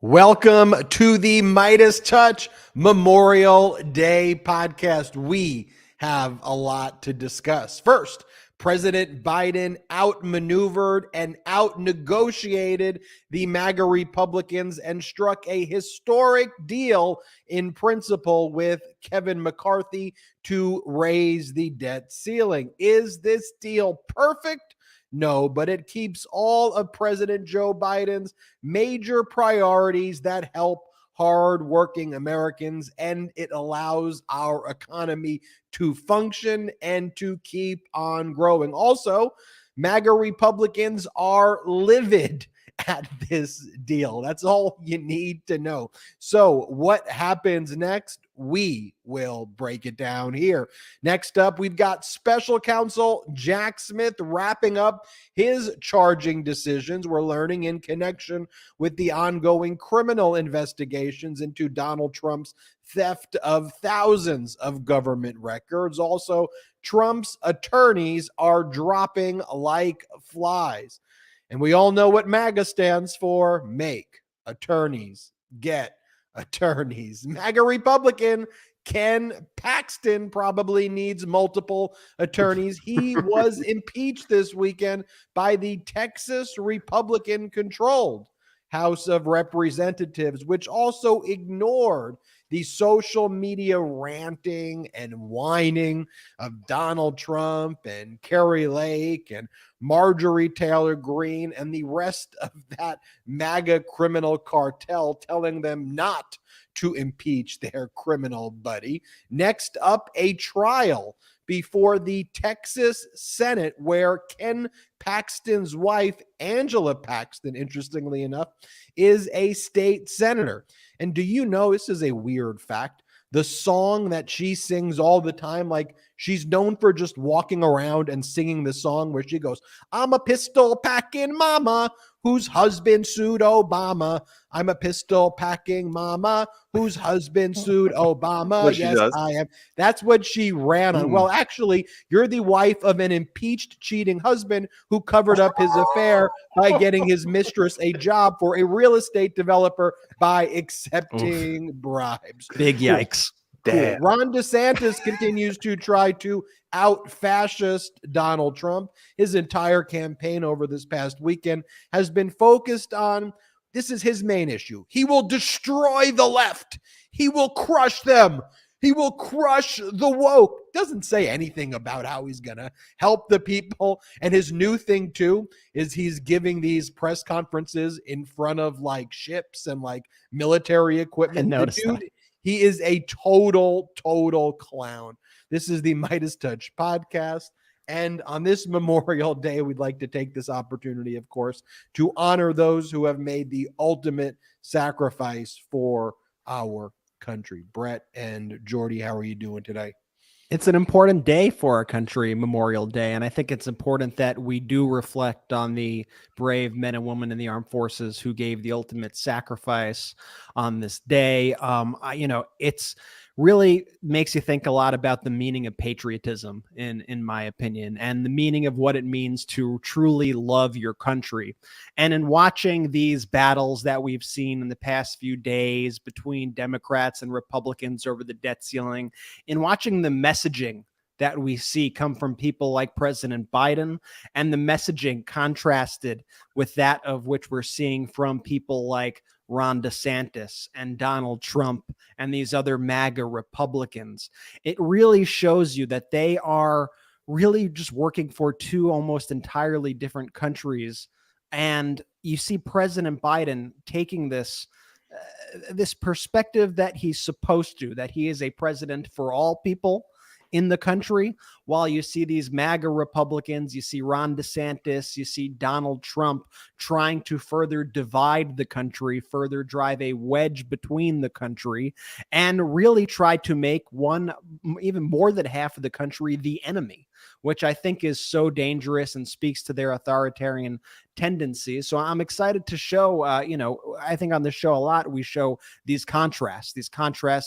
Welcome to the MeidasTouch Memorial Day podcast. We have a lot to discuss. First, President Biden outmaneuvered and outnegotiated the MAGA Republicans and struck a historic deal in principle with Kevin McCarthy to raise the debt ceiling. Is this deal perfect? No, but it keeps all of President Joe Biden's major priorities that help hardworking Americans, and it allows our economy to function and to keep on growing. Also, MAGA Republicans are livid at this deal. That's all you need to know. So, what happens next? We will break it down here. Next up, we've got Special Counsel Jack Smith wrapping up his charging decisions. We're learning in connection with the ongoing criminal investigations into Donald Trump's theft of thousands of government records. Also, Trump's attorneys are dropping like flies. And we all know what MAGA stands for. Make attorneys get attorneys. MAGA Republican Ken Paxton probably needs multiple attorneys. He was impeached this weekend by the Texas Republican-controlled House of Representatives, which also ignored the social media ranting and whining of Donald Trump and Carrie Lake and Marjorie Taylor Greene and the rest of that MAGA criminal cartel, telling them not to impeach their criminal buddy. Next up, a trial before the Texas Senate, where Ken Paxton's wife, Angela Paxton, interestingly enough, is a state senator. And do you know, this is a weird fact, the song that she sings all the time, like she's known for just walking around and singing the song where she goes, I'm a pistol packing mama whose husband sued Obama. I'm a pistol packing mama whose husband sued Obama. Yes, I am. That's what she ran on. Well, actually, you're the wife of an impeached cheating husband who covered up his affair by getting his mistress a job for a real estate developer by accepting bribes. Big yikes. Cool. Ron DeSantis continues to try to out-fascist Donald Trump. His entire campaign over this past weekend has been focused on, this is his main issue. He will destroy the left. He will crush them. He will crush the woke. Doesn't say anything about how he's going to help the people. And his new thing, too, is he's giving these press conferences in front of, like, ships and, like, military equipment. I noticed that. He is a total clown. This is the MeidasTouch Podcast. And on this Memorial Day, we'd like to take this opportunity, of course, to honor those who have made the ultimate sacrifice for our country. Brett and Jordy, how are you doing today? It's an important day for our country, Memorial Day, and I think it's important that we do reflect on the brave men and women in the armed forces who gave the ultimate sacrifice on this day. It's really makes you think a lot about the meaning of patriotism, in my opinion, and the meaning of what it means to truly love your country. And in watching these battles that we've seen in the past few days between Democrats and Republicans over the debt ceiling, in watching the messaging that we see come from people like President Biden and the messaging contrasted with that of which we're seeing from people like Ron DeSantis and Donald Trump and these other MAGA Republicans, it really shows you that they are really just working for two almost entirely different countries. And you see President Biden taking this perspective that he's supposed to, that he is a president for all people in the country, while you see these MAGA Republicans, you see Ron DeSantis, you see Donald Trump trying to further divide the country, further drive a wedge between the country, and really try to make one, even more than half of the country, the enemy. which I think is so dangerous and speaks to their authoritarian tendencies. So I'm excited to show, I think on this show a lot, we show these contrasts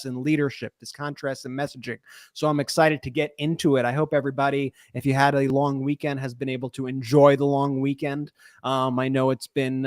in leadership, this contrast in messaging. So I'm excited to get into it. I hope everybody, if you had a long weekend, has been able to enjoy the long weekend. I know it's been,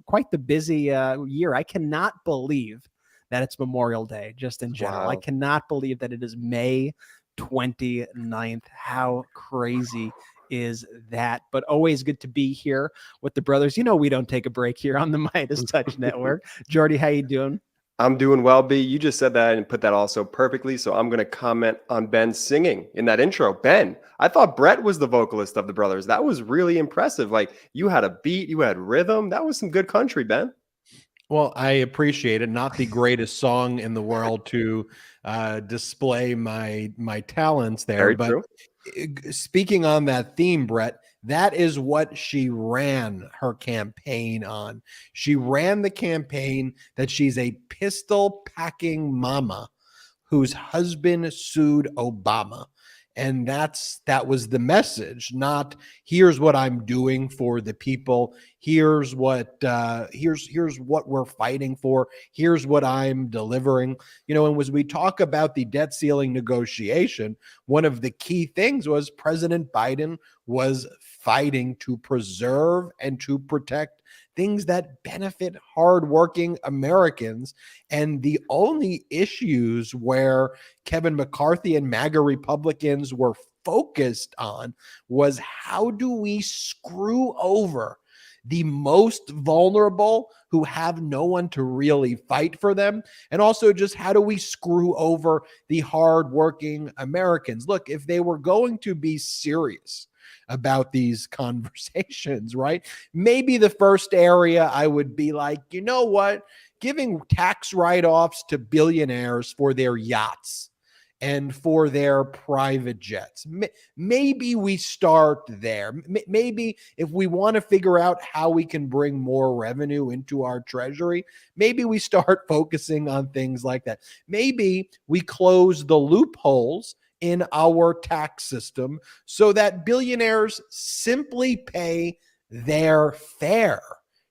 quite the busy year. I cannot believe that it's Memorial Day, just in general. Wow. I cannot believe that it is May 29th. How crazy is that? But always good to be here with the brothers. We don't take a break here on the MeidasTouch Network. Jordy, how you doing? I'm doing well, B. You just said that and put that also perfectly. So I'm going to comment on Ben singing in that intro. Ben, I thought Brett was the vocalist of the brothers. That was really impressive. Like, you had a beat, you had rhythm. That was some good country, Ben. Well, I appreciate it. Not the greatest song in the world to display my talents there. Very but true. Speaking on that theme, Brett, that is what she ran her campaign on. She ran the campaign that she's a pistol-packing mama whose husband sued Obama. And that was the message, not here's what I'm doing for the people. Here's what we're fighting for. Here's what I'm delivering. And as we talk about the debt ceiling negotiation, one of the key things was President Biden was fighting to preserve and to protect things that benefit hardworking Americans. And the only issues where Kevin McCarthy and MAGA Republicans were focused on was how do we screw over the most vulnerable who have no one to really fight for them? And also just how do we screw over the hardworking Americans? Look, if they were going to be serious about these conversations, right? Maybe the first area I would be like, you know what? Giving tax write-offs to billionaires for their yachts and for their private jets. Maybe we start there. Maybe if we want to figure out how we can bring more revenue into our treasury, maybe we start focusing on things like that. Maybe we close the loopholes in our tax system so that billionaires simply pay their fair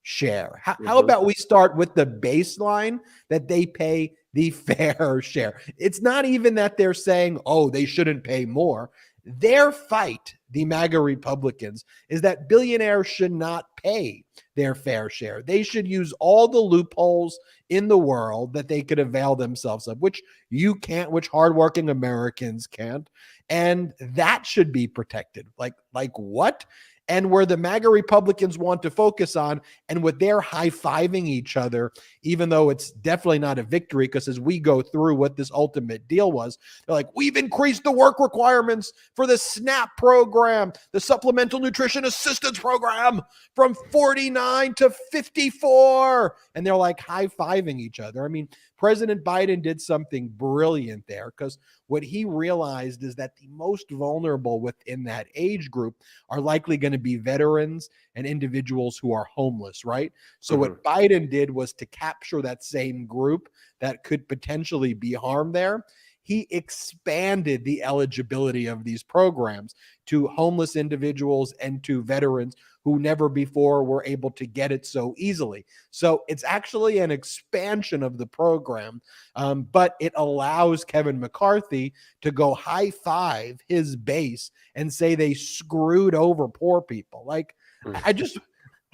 share. How about we start with the baseline that they pay the fair share? It's not even that they're saying, oh, they shouldn't pay more. Their fight, the MAGA Republicans, is that billionaires should not pay their fair share. They should use all the loopholes in the world that they could avail themselves of, which you can't, which hardworking Americans can't. And that should be protected. Like what? And where the MAGA Republicans want to focus on, and what they're high-fiving each other, even though it's definitely not a victory, because as we go through what this ultimate deal was, they're like, we've increased the work requirements for the SNAP program, the Supplemental Nutrition Assistance Program, from 49 to 54. And they're like high-fiving each other. I mean, President Biden did something brilliant there, because what he realized is that the most vulnerable within that age group are likely going to be veterans and individuals who are homeless, right? So what Biden did was to capture that same group that could potentially be harmed there. He expanded the eligibility of these programs to homeless individuals and to veterans who never before were able to get it so easily. So it's actually an expansion of the program, but it allows Kevin McCarthy to go high five his base and say they screwed over poor people. Like,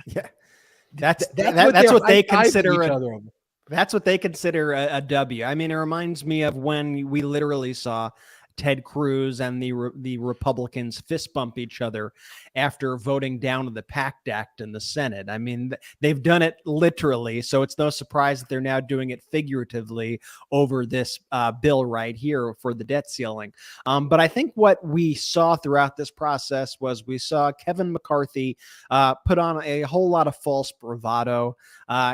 yeah, that's what they consider that's what they consider a W. I mean, it reminds me of when we literally saw Ted Cruz and the Republicans fist bump each other after voting down the PACT Act in the Senate. I mean, they've done it literally, so it's no surprise that they're now doing it figuratively over this bill right here for the debt ceiling. But I think what we saw throughout this process was we saw Kevin McCarthy put on a whole lot of false bravado.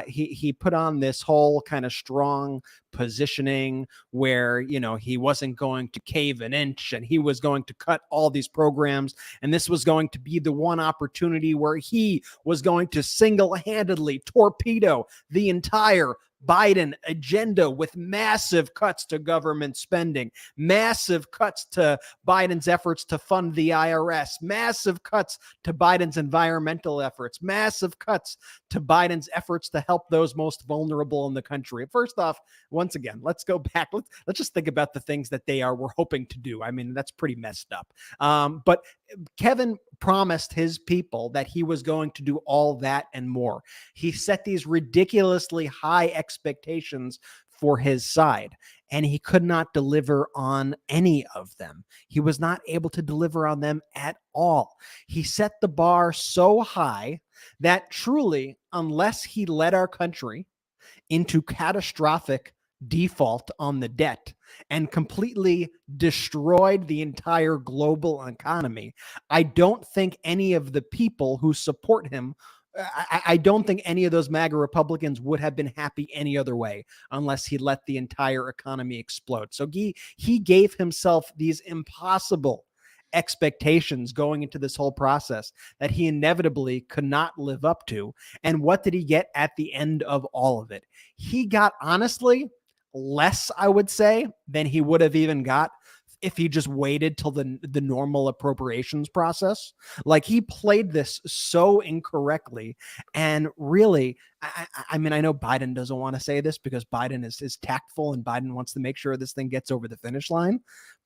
He put on this whole kind of strong positioning where, he wasn't going to cave an inch and he was going to cut all these programs. And this was going to be the one opportunity where he was going to single-handedly torpedo the entire Biden agenda with massive cuts to government spending, massive cuts to Biden's efforts to fund the IRS, massive cuts to Biden's environmental efforts, massive cuts to Biden's efforts to help those most vulnerable in the country. First off, once again, let's go back. Let's just think about the things that were hoping to do. I mean, that's pretty messed up. But Kevin promised his people that he was going to do all that and more. He set these ridiculously high expectations for his side, and he could not deliver on any of them. He was not able to deliver on them at all. He set the bar so high that truly, unless he led our country into catastrophic default on the debt and completely destroyed the entire global economy, I don't think any of the people who support him, I don't think any of those MAGA Republicans would have been happy any other way unless he let the entire economy explode. So he gave himself these impossible expectations going into this whole process that he inevitably could not live up to. And what did he get at the end of all of it? He got, honestly, less, I would say, than he would have even got if he just waited till the normal appropriations process. Like, he played this so incorrectly. And really, I mean, I know Biden doesn't want to say this because Biden is tactful and Biden wants to make sure this thing gets over the finish line.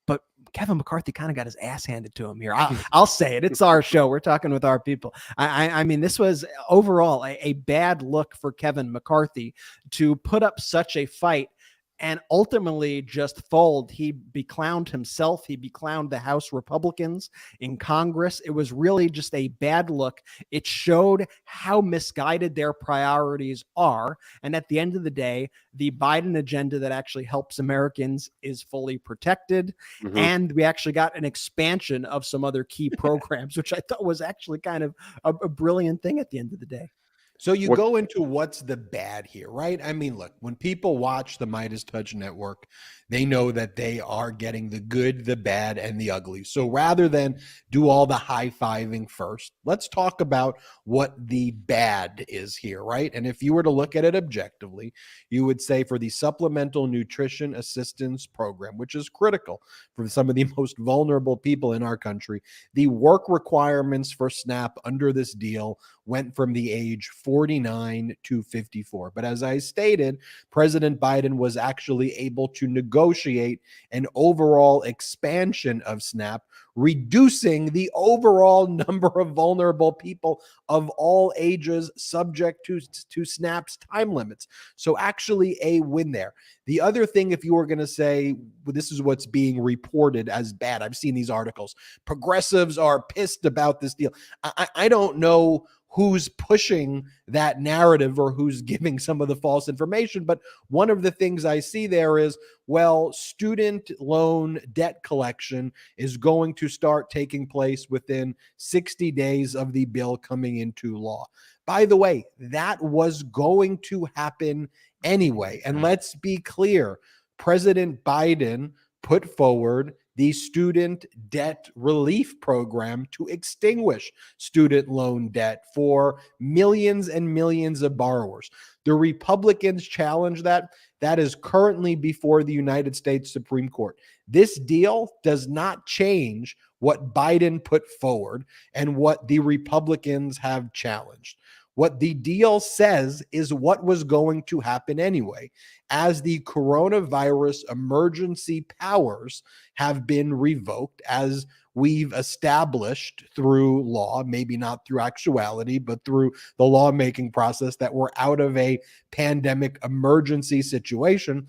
But Kevin McCarthy kind of got his ass handed to him here. I'll say it. It's our show. We're talking with our people. I mean, this was overall a bad look for Kevin McCarthy to put up such a fight and ultimately just fold. He beclowned himself. He beclowned the House Republicans in Congress. It was really just a bad look. It showed how misguided their priorities are. And at the end of the day, the Biden agenda that actually helps Americans is fully protected. Mm-hmm. And we actually got an expansion of some other key programs, which I thought was actually kind of a brilliant thing at the end of the day. So you go into what's the bad here, right? I mean, look, when people watch the MeidasTouch Network, they know that they are getting the good, the bad, and the ugly. So rather than do all the high-fiving first, let's talk about what the bad is here, right? And if you were to look at it objectively, you would say for the Supplemental Nutrition Assistance Program, which is critical for some of the most vulnerable people in our country, the work requirements for SNAP under this deal went from the age 49 to 54. But as I stated, President Biden was actually able to negotiate an overall expansion of SNAP, reducing the overall number of vulnerable people of all ages subject to SNAP's time limits. So actually a win there. The other thing, if you were going to say, well, this is what's being reported as bad, I've seen these articles, progressives are pissed about this deal. I don't know who's pushing that narrative or who's giving some of the false information. But one of the things I see there is, well, student loan debt collection is going to start taking place within 60 days of the bill coming into law. By the way, that was going to happen anyway. And let's be clear, President Biden put forward the student debt relief program to extinguish student loan debt for millions and millions of borrowers. The Republicans challenge that. That is currently before the United States Supreme Court. This deal does not change what Biden put forward and what the Republicans have challenged. What the deal says is what was going to happen anyway, as the coronavirus emergency powers have been revoked, as we've established through law, maybe not through actuality, but through the lawmaking process, that we're out of a pandemic emergency situation.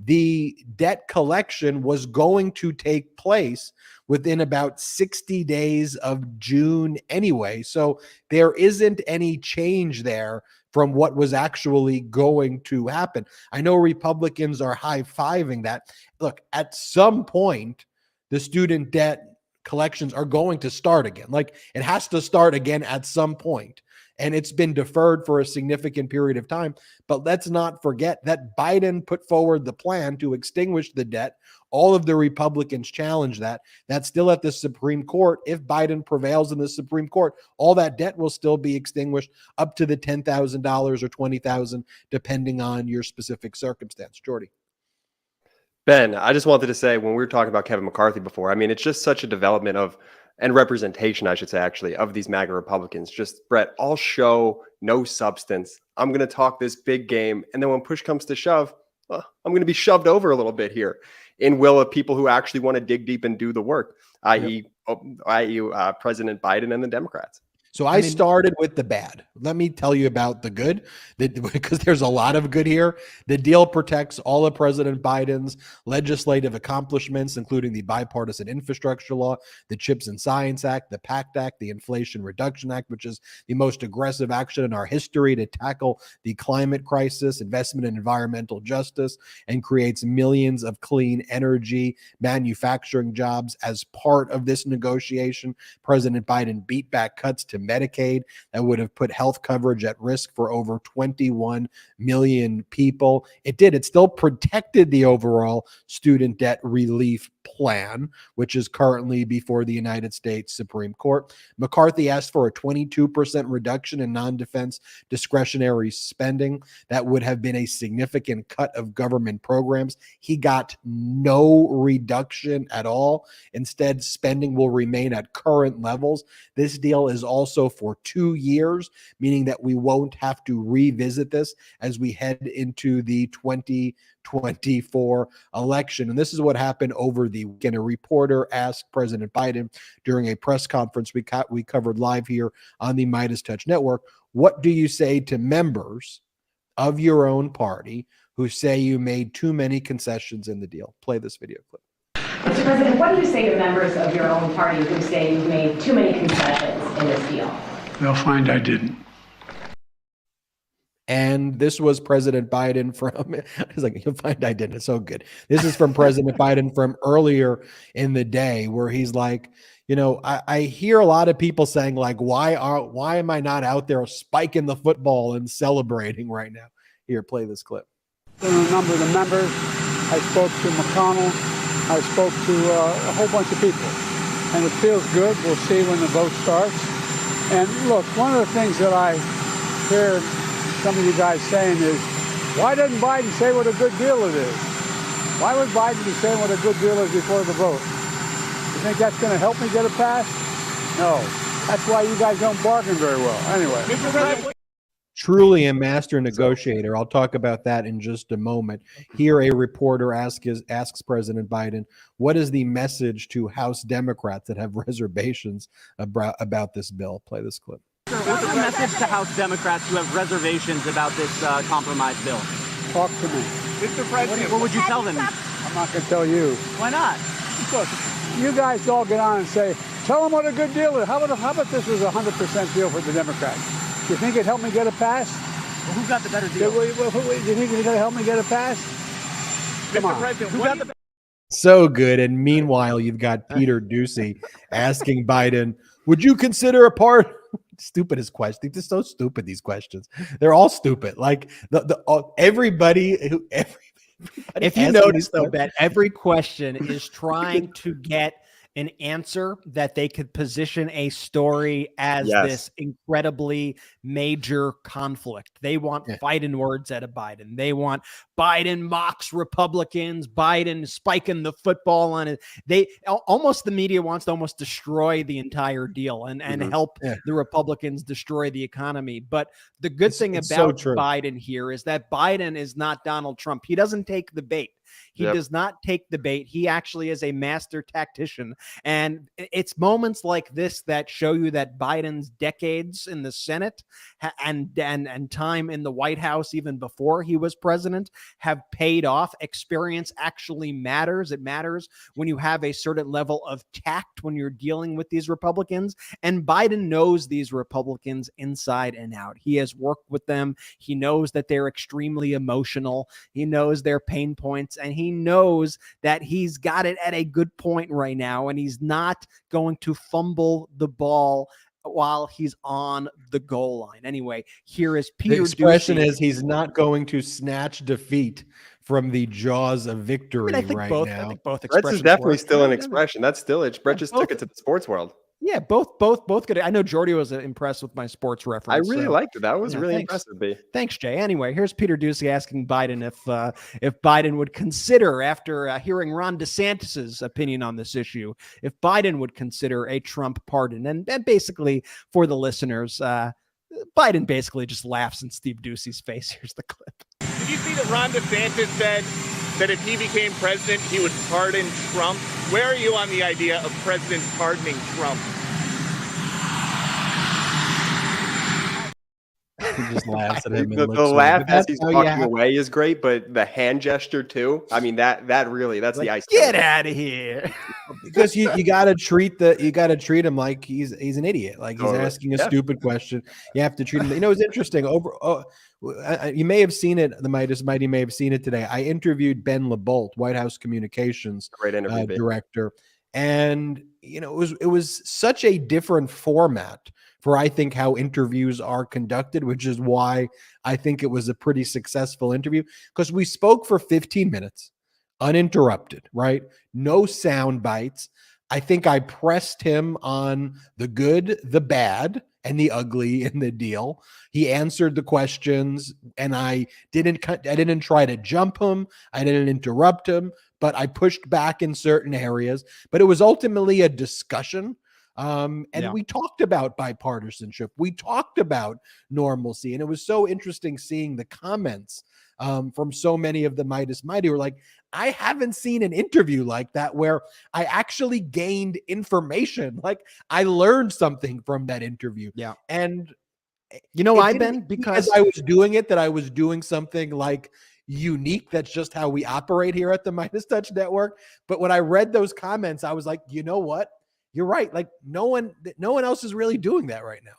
The debt collection was going to take place within about 60 days of June anyway. So there isn't any change there from what was actually going to happen. I know Republicans are high-fiving that. Look, at some point, the student debt collections are going to start again. Like, it has to start again at some point. And it's been deferred for a significant period of time. But let's not forget that Biden put forward the plan to extinguish the debt All of the Republicans challenge that. That's still at the Supreme Court. If Biden prevails in the Supreme Court, all that debt will still be extinguished up to the $10,000 or $20,000, depending on your specific circumstance. Jordy. Ben, I just wanted to say, when we were talking about Kevin McCarthy before, I mean, it's just such a development of, and representation, I should say, actually, of these MAGA Republicans. Just, Brett, all show, no substance. I'm going to talk this big game. And then when push comes to shove, well, I'm going to be shoved over a little bit here in will of people who actually want to dig deep and do the work, i.e., President Biden and the Democrats. So I started with the bad. Let me tell you about the good, because there's a lot of good here. The deal protects all of President Biden's legislative accomplishments, including the bipartisan infrastructure law, the CHIPS and Science Act, the PACT Act, the Inflation Reduction Act, which is the most aggressive action in our history to tackle the climate crisis, investment in environmental justice, and creates millions of clean energy manufacturing jobs. As part of this negotiation, President Biden beat back cuts to Medicaid that would have put health coverage at risk for over 21 million people. It did. It still protected the overall student debt relief plan, which is currently before the United States Supreme Court. McCarthy asked for a 22% reduction in non-defense discretionary spending. That would have been a significant cut of government programs. He got no reduction at all. Instead, spending will remain at current levels. This deal is also for 2 years, meaning that we won't have to revisit this as we head into the 2024 election. And this is what happened over the weekend. A reporter asked President Biden during a press conference we covered live here on the MeidasTouch Network, what do you say to members of your own party who say you made too many concessions in the deal? Play this video clip. Mr. President, what do you say to members of your own party who say you've made too many concessions in this deal? They'll find I didn't. And this was President Biden from, he's like, you'll find I didn't. It's so good. This is from President Biden from earlier in the day, where he's like, you know, I hear a lot of people saying, like, why am I not out there spiking the football and celebrating right now? Here, play this clip. A number of the members. I spoke to McConnell. I spoke to a whole bunch of people. And it feels good. We'll see when the vote starts. And look, one of the things that I hear some of you guys saying is, why doesn't Biden say what a good deal it is? Why would Biden be saying what a good deal is before the vote? You think that's going to help me get a pass? No. That's why you guys don't bargain very well. Anyway. Truly a master negotiator. I'll talk about that in just a moment. Here, a reporter asks President Biden, what is the message to House Democrats that have reservations about this bill? Play this clip. What's the message to House Democrats who have reservations about this compromise bill? Talk to me. Mr. President, what would you tell them? I'm not going to tell you. Why not? Look, you guys all get on and say, tell them what a good deal is. How about this was a 100% deal for the Democrats? You think it'd help me get a pass? Well, who got the better deal? Do you think it's going to help me get a pass? Come on. President, who got the So good. And meanwhile, you've got Peter Ducey asking Biden, would you consider a part? Stupidest question. They're so stupid, these questions. They're all stupid. Like everybody. If you notice, though, Bet, every question is trying to get an answer that they could position a story as this incredibly major conflict. They want fighting words out of Biden. They want Biden mocks Republicans, Biden spiking the football on it. The media wants to almost destroy the entire deal and help the Republicans destroy the economy. But the good thing about Biden here is that Biden is not Donald Trump. He doesn't take the bait. He does not take the bait. He actually is a master tactician. And it's moments like this that show you that Biden's decades in the Senate and time in the White House, even before he was president, have paid off. Experience actually matters. It matters when you have a certain level of tact when you're dealing with these Republicans. And Biden knows these Republicans inside and out. He has worked with them. He knows that they're extremely emotional. He knows their pain points. And he knows that he's got it at a good point right now, and he's not going to fumble the ball while he's on the goal line. Anyway, here is Peter. The expression Ducey. is he's not going to snatch defeat from the jaws of victory I think right both. now. I think both Brett's expressions. is definitely work. still an expression. That's still it. Brett just both. took it to the sports world. Yeah, both good. I know Jordy was impressed with my sports I reference. really liked it. That was really thanks. impressive, B. Thanks, Jay. Anyway, here's Peter Doocy asking Biden if Biden would consider, after hearing Ron DeSantis's opinion on this issue, if Biden would consider a Trump pardon. And basically, for the listeners, Biden basically just laughs in Steve Doocy's face. Here's the clip. Did you see that Ron DeSantis said that if he became president, he would pardon Trump? Where are you on the idea of presidents pardoning Trump? He just laughs at him. The laugh as he's walking away is great, but the hand gesture too. I mean, that's the ice. Get out of here. Because you gotta treat him like he's an idiot. Like he's asking a stupid question. You have to treat him. It's interesting. You may have seen it. The Mighty may have seen it today. I interviewed Ben LeBolt, White House Communications Great interview, director, and it was such a different format for, I think, how interviews are conducted, which is why I think it was a pretty successful interview, because we spoke for 15 minutes, uninterrupted, right? No sound bites. I think I pressed him on the good, the bad, and the ugly in the deal. He answered the questions, and I didn't try to jump him. I didn't interrupt him, but I pushed back in certain areas. But it was ultimately a discussion. We talked about bipartisanship. We talked about normalcy. And it was so interesting seeing the comments from so many of the Mighty who were like, I haven't seen an interview like that where I actually gained information. Like I learned something from that interview. Yeah. And I've been, because I was doing it, that I was doing something like unique. That's just how we operate here at the MeidasTouch Network. But when I read those comments, I was like, you know what? You're right. Like no one else is really doing that right now.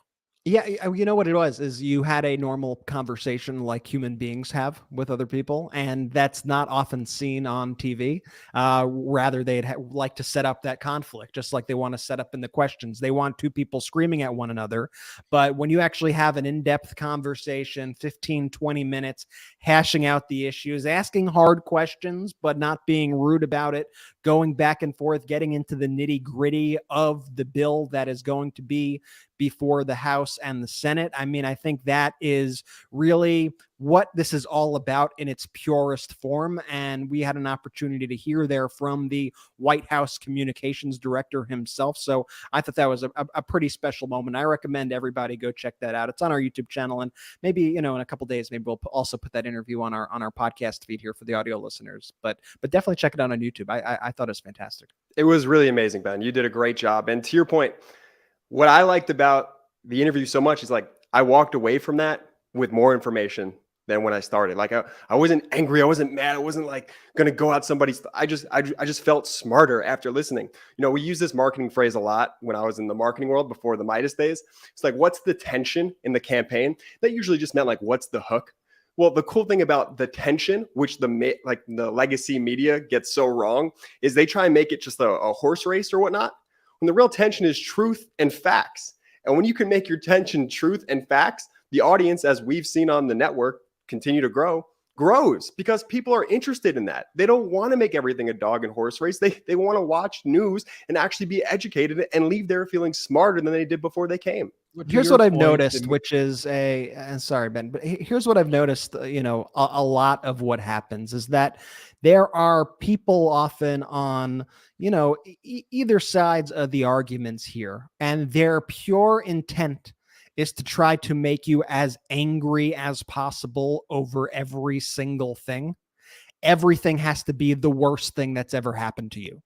Yeah, you know what it was is you had a normal conversation like human beings have with other people, and that's not often seen on TV. Rather, they'd like to set up that conflict, just like they want to set up in the questions. They want two people screaming at one another. But when you actually have an in-depth conversation, 15, 20 minutes, hashing out the issues, asking hard questions, but not being rude about it, going back and forth, getting into the nitty-gritty of the bill that is going to be before the House and the Senate. I mean, I think that is really what this is all about in its purest form. And we had an opportunity to hear there from the White House communications director himself. So I thought that was a pretty special moment. I recommend everybody go check that out. It's on our YouTube channel. And maybe, in a couple of days, maybe we'll also put that interview on our podcast feed here for the audio listeners. But definitely check it out on YouTube. I thought it was fantastic. It was really amazing, Ben. You did a great job. And to your point, what I liked about the interview so much is like I walked away from that with more information than when I started. Like I wasn't angry, I wasn't mad, I wasn't like going to go out somebody's. I just felt smarter after listening. We use this marketing phrase a lot when I was in the marketing world before the Midas days. It's like, what's the tension in the campaign? That usually just meant like, what's the hook? Well, the cool thing about the tension, which the legacy media gets so wrong, is they try and make it just a horse race or whatnot. When the real tension is truth and facts. And when you can make your tension truth and facts, the audience, as we've seen on the network, continue to grows because people are interested in that. They don't want to make everything a dog and horse race. They want to watch news and actually be educated and leave there feeling smarter than they did before they came. Here's what I've noticed, which is and sorry, Ben, but here's what I've noticed, a lot of what happens is that there are people often on, either sides of the arguments here, and their pure intent is to try to make you as angry as possible over every single thing. Everything has to be the worst thing that's ever happened to you.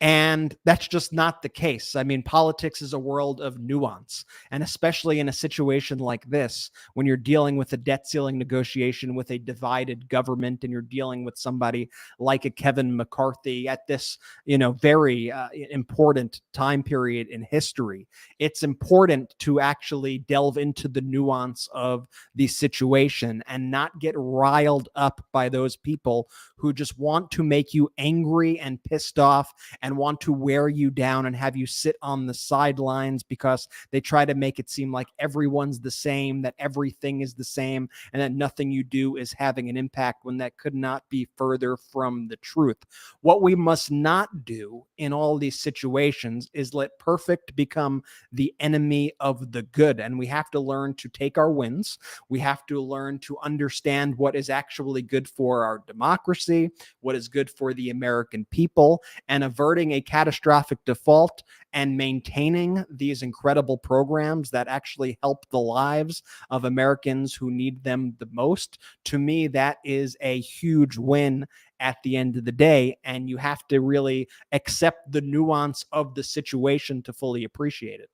And that's just not the case. I mean, politics is a world of nuance. And especially in a situation like this, when you're dealing with a debt ceiling negotiation with a divided government, and you're dealing with somebody like a Kevin McCarthy at this, very important time period in history, it's important to actually delve into the nuance of the situation and not get riled up by those people who just want to make you angry and pissed off and want to wear you down and have you sit on the sidelines because they try to make it seem like everyone's the same, that everything is the same, and that nothing you do is having an impact, when that could not be further from the truth. What we must not do in all these situations is let perfect become the enemy of the good. And we have to learn to take our wins. We have to learn to understand what is actually good for our democracy, what is good for the American people, and averting a catastrophic default and maintaining these incredible programs that actually help the lives of Americans who need them the most. To me, that is a huge win at the end of the day, and you have to really accept the nuance of the situation to fully appreciate it.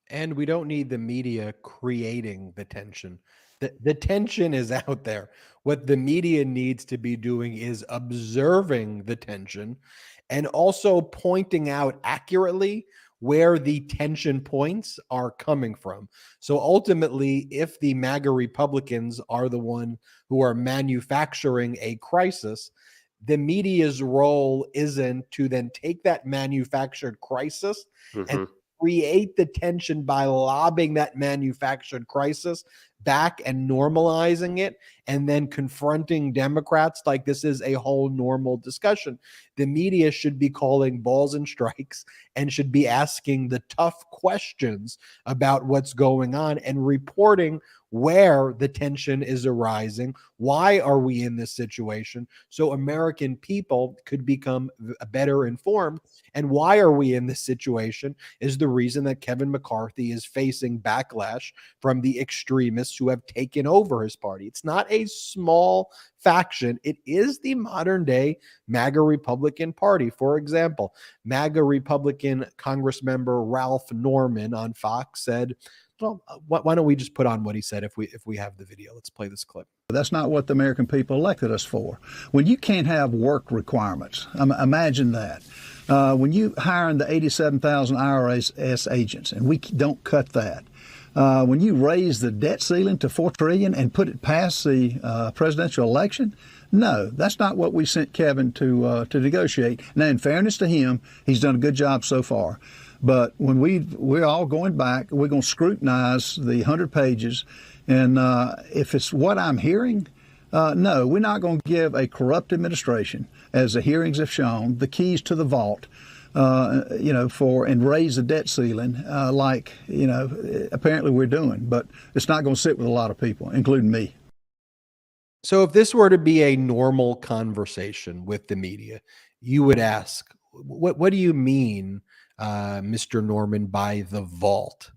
And we don't need the media creating the tension. The tension is out there. What the media needs to be doing is observing the tension and also pointing out accurately where the tension points are coming from. So ultimately, if the MAGA Republicans are the one who are manufacturing a crisis, the media's role isn't to then take that manufactured crisis and create the tension by lobbing that manufactured crisis back and normalizing it, and then confronting Democrats like this is a whole normal discussion. The media should be calling balls and strikes and should be asking the tough questions about what's going on and reporting where the tension is arising. Why are we in this situation? So American people could become better informed. And why are we in this situation is the reason that Kevin McCarthy is facing backlash from the extremists who have taken over his party. It's not a small faction. It is the modern day MAGA Republican Party. For example, MAGA Republican Congressmember Ralph Norman on Fox said, well, why don't we just put on what he said if we have the video? Let's play this clip. That's not what the American people elected us for. When you can't have work requirements, imagine that. When you hiring the 87,000 IRS agents, and we don't cut that. When you raise the debt ceiling to $4 trillion and put it past the presidential election, no, that's not what we sent Kevin to negotiate. Now, in fairness to him, he's done a good job so far. But when we're all going back, we're going to scrutinize the 100 pages. And if it's what I'm hearing, no, we're not going to give a corrupt administration, as the hearings have shown, the keys to the vault, and raise the debt ceiling like, apparently we're doing. But it's not going to sit with a lot of people, including me. So if this were to be a normal conversation with the media, you would ask, what do you mean, Mr. Norman, by the vault?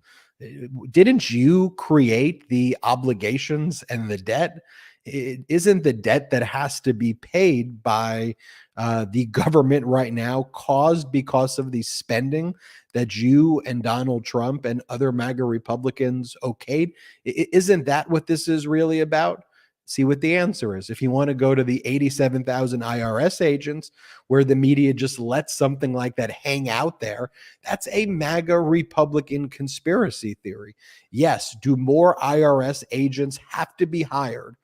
Didn't you create the obligations and the debt? It isn't the debt that has to be paid by the government right now caused because of the spending that you and Donald Trump and other MAGA Republicans okayed? Isn't that what this is really about? See what the answer is. If you want to go to the 87,000 IRS agents where the media just lets something like that hang out there, that's a MAGA Republican conspiracy theory. Yes, do more IRS agents have to be hired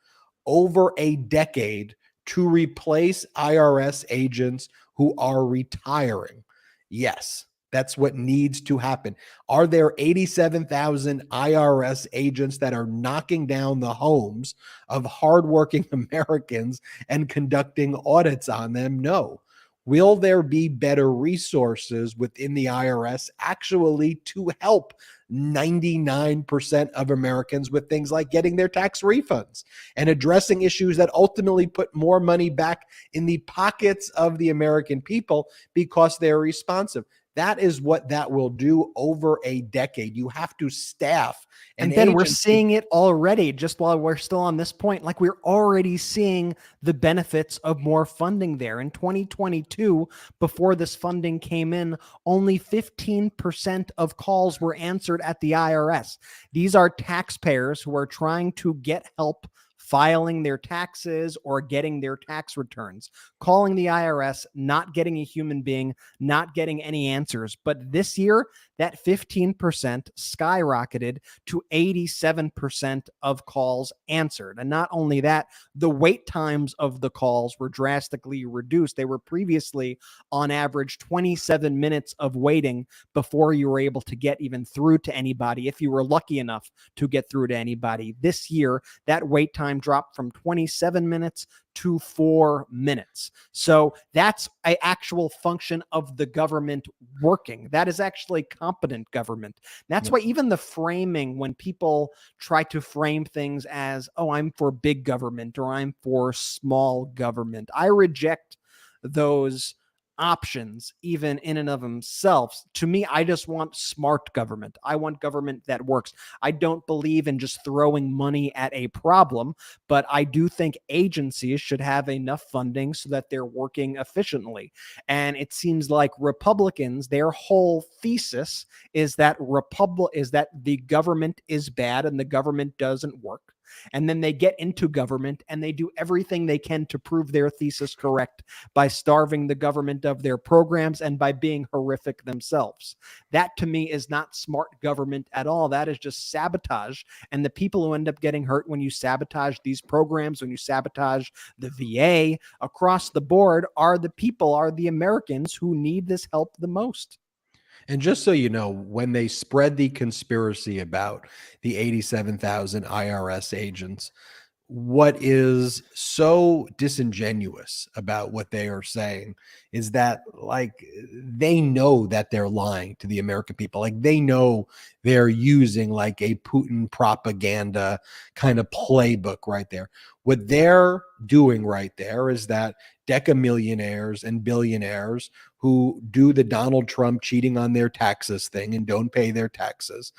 over a decade to replace IRS agents who are retiring? Yes. That's what needs to happen. Are there 87,000 IRS agents that are knocking down the homes of hardworking Americans and conducting audits on them? No. Will there be better resources within the IRS actually to help 99% of Americans with things like getting their tax refunds and addressing issues that ultimately put more money back in the pockets of the American people because they're responsive? That is what that will do over a decade. You have to staff. And then we're seeing it already, just while we're still on this point, like we're already seeing the benefits of more funding there. In 2022, before this funding came in, only 15% of calls were answered at the IRS. These are taxpayers who are trying to get help filing their taxes or getting their tax returns, calling the IRS, not getting a human being, not getting any answers. But this year, that 15% skyrocketed to 87% of calls answered. And not only that, the wait times of the calls were drastically reduced. They were previously on average 27 minutes of waiting before you were able to get even through to anybody, if you were lucky enough to get through to anybody. This year, that wait time dropped from 27 minutes to 4 minutes. So that's an actual function of the government working. That is actually competent government. That's why even the framing, when people try to frame things as, oh, I'm for big government or I'm for small government, I reject those options even in and of themselves. To me, I just want smart government. I want government that works. I don't believe in just throwing money at a problem, but I do think agencies should have enough funding so that they're working efficiently. And it seems like Republicans, their whole thesis is that the government is bad and the government doesn't work. And then they get into government and they do everything they can to prove their thesis correct by starving the government of their programs and by being horrific themselves. That, to me, is not smart government at all. That is just sabotage. And the people who end up getting hurt when you sabotage these programs, when you sabotage the VA across the board, are the Americans who need this help the most. And just so you know, when they spread the conspiracy about the 87,000 IRS agents, what is so disingenuous about what they are saying is that, like, they know that they're lying to the American people. Like, they know they're using like a Putin propaganda kind of playbook right there. What they're doing right there is that decamillionaires and billionaires who do the Donald Trump cheating on their taxes thing and don't pay their taxes,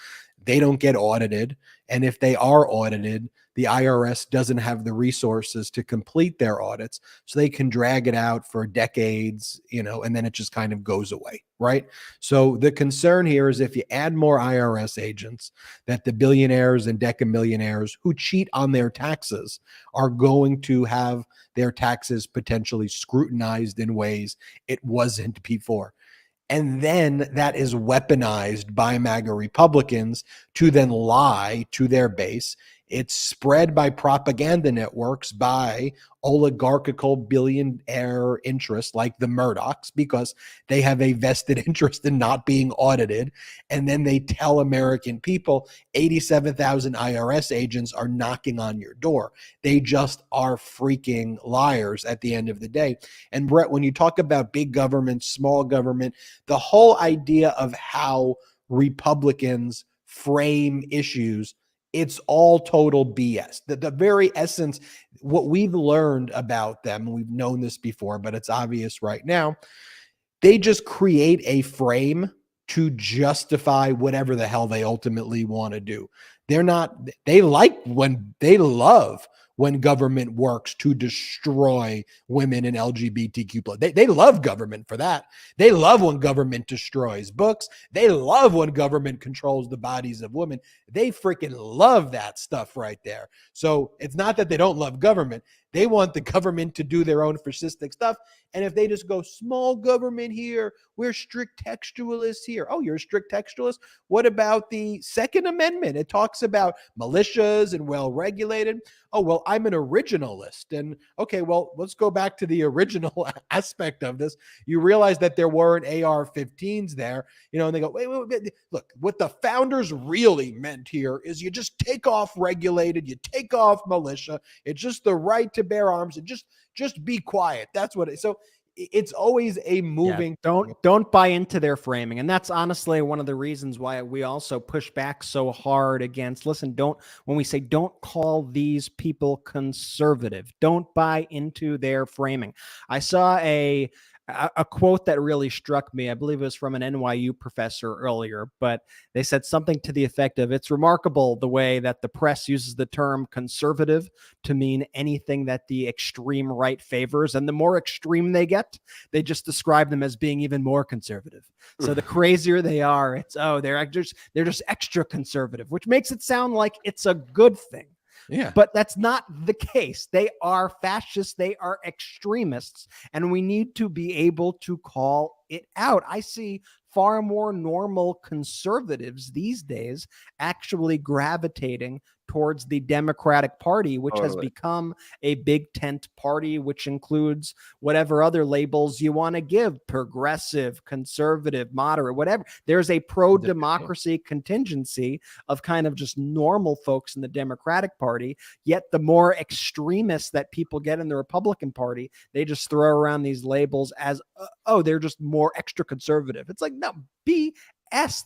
they don't get audited. And if they are audited, the IRS doesn't have the resources to complete their audits, so they can drag it out for decades, and then it just kind of goes away, right? So the concern here is if you add more IRS agents, that the billionaires and decamillionaires who cheat on their taxes are going to have their taxes potentially scrutinized in ways it wasn't before. And then that is weaponized by MAGA Republicans to then lie to their base. It's spread by propaganda networks, by oligarchical billionaire interests like the Murdochs, because they have a vested interest in not being audited. And then they tell American people 87,000 IRS agents are knocking on your door. They just are freaking liars at the end of the day. And Brett, when you talk about big government, small government, the whole idea of how Republicans frame issues, it's all total BS. The very essence, what we've learned about them, we've known this before, but it's obvious right now, they just create a frame to justify whatever the hell they ultimately want to do. They love when government works to destroy women and LGBTQ+. They love government for that. They love when government destroys books. They love when government controls the bodies of women. They freaking love that stuff right there. So it's not that they don't love government. They want the government to do their own fascistic stuff. And if they just go small government here, we're strict textualists here. Oh, you're a strict textualist? What about the Second Amendment? It talks about militias and well-regulated. Oh, well, I'm an originalist. And okay, well, let's go back to the original aspect of this. You realize that there weren't AR-15s there, and they go, wait, look, what the founders really meant here is you just take off regulated, you take off militia. It's just the right to bear arms and just be quiet. That's what it is. So it's always a moving. Don't buy into their framing. And that's honestly one of the reasons why we also push back so hard against, when we say don't call these people conservative, don't buy into their framing. I saw a quote that really struck me. I believe it was from an NYU professor earlier, but they said something to the effect of, it's remarkable the way that the press uses the term conservative to mean anything that the extreme right favors. And the more extreme they get, they just describe them as being even more conservative. So the crazier they are, they're just extra conservative, which makes it sound like it's a good thing. Yeah. But that's not the case. They are fascists. They are extremists. And we need to be able to call it out. I see far more normal conservatives these days actually gravitating towards the Democratic Party, which has become a big tent party, which includes whatever other labels you want to give: progressive, conservative, moderate, whatever. There's a pro-democracy contingency of kind of just normal folks in the Democratic Party, yet the more extremists that people get in the Republican Party, they just throw around these labels as, oh, they're just more extra conservative. It's like, no, BS.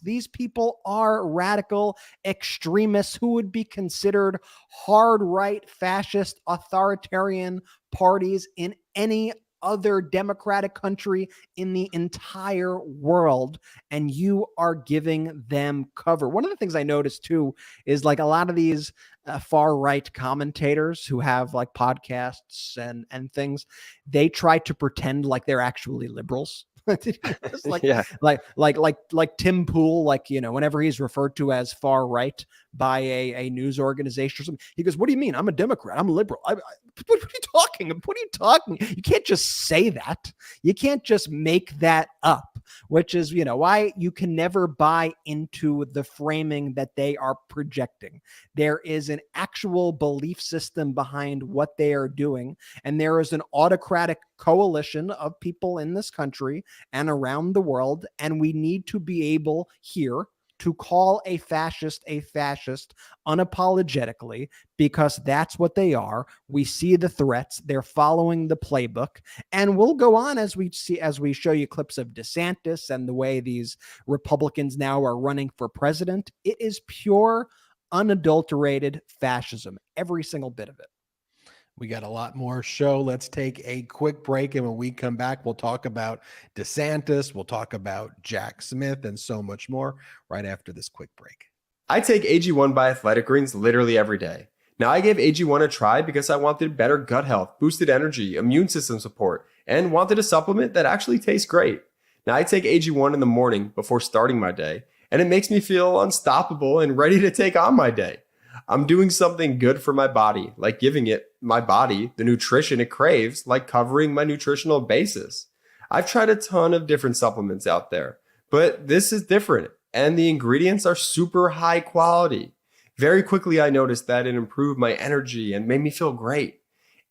These people are radical extremists who would be considered hard right, fascist, authoritarian parties in any other democratic country in the entire world, and you are giving them cover. One of the things I noticed too is like a lot of these far right commentators who have like podcasts and things, they try to pretend like they're actually liberals. like Tim Pool, like, you know, whenever he's referred to as far right by a news organization or something, he goes, "What do you mean? I'm a Democrat. I'm a liberal." What are you talking? What are you talking? You can't just say that. You can't just make that up, which is, you know, why you can never buy into the framing that they are projecting. There is an actual belief system behind what they are doing, and there is an autocratic coalition of people in this country and around the world, and we need to be able here to call a fascist unapologetically, because that's what they are. We see the threats. They're following the playbook, and we'll go on as we show you clips of DeSantis and the way these Republicans now are running for president. It is pure, unadulterated fascism, every single bit of it. We got a lot more show. Let's take a quick break. And when we come back, we'll talk about DeSantis. We'll talk about Jack Smith and so much more right after this quick break. I take AG1 by Athletic Greens literally every day. Now, I gave AG1 a try because I wanted better gut health, boosted energy, immune system support, and wanted a supplement that actually tastes great. Now, I take AG1 in the morning before starting my day, and it makes me feel unstoppable and ready to take on my day. I'm doing something good for my body, like giving my body the nutrition it craves, like covering my nutritional basis. I've tried a ton of different supplements out there, but this is different, and the ingredients are super high quality. Very quickly, I noticed that it improved my energy and made me feel great.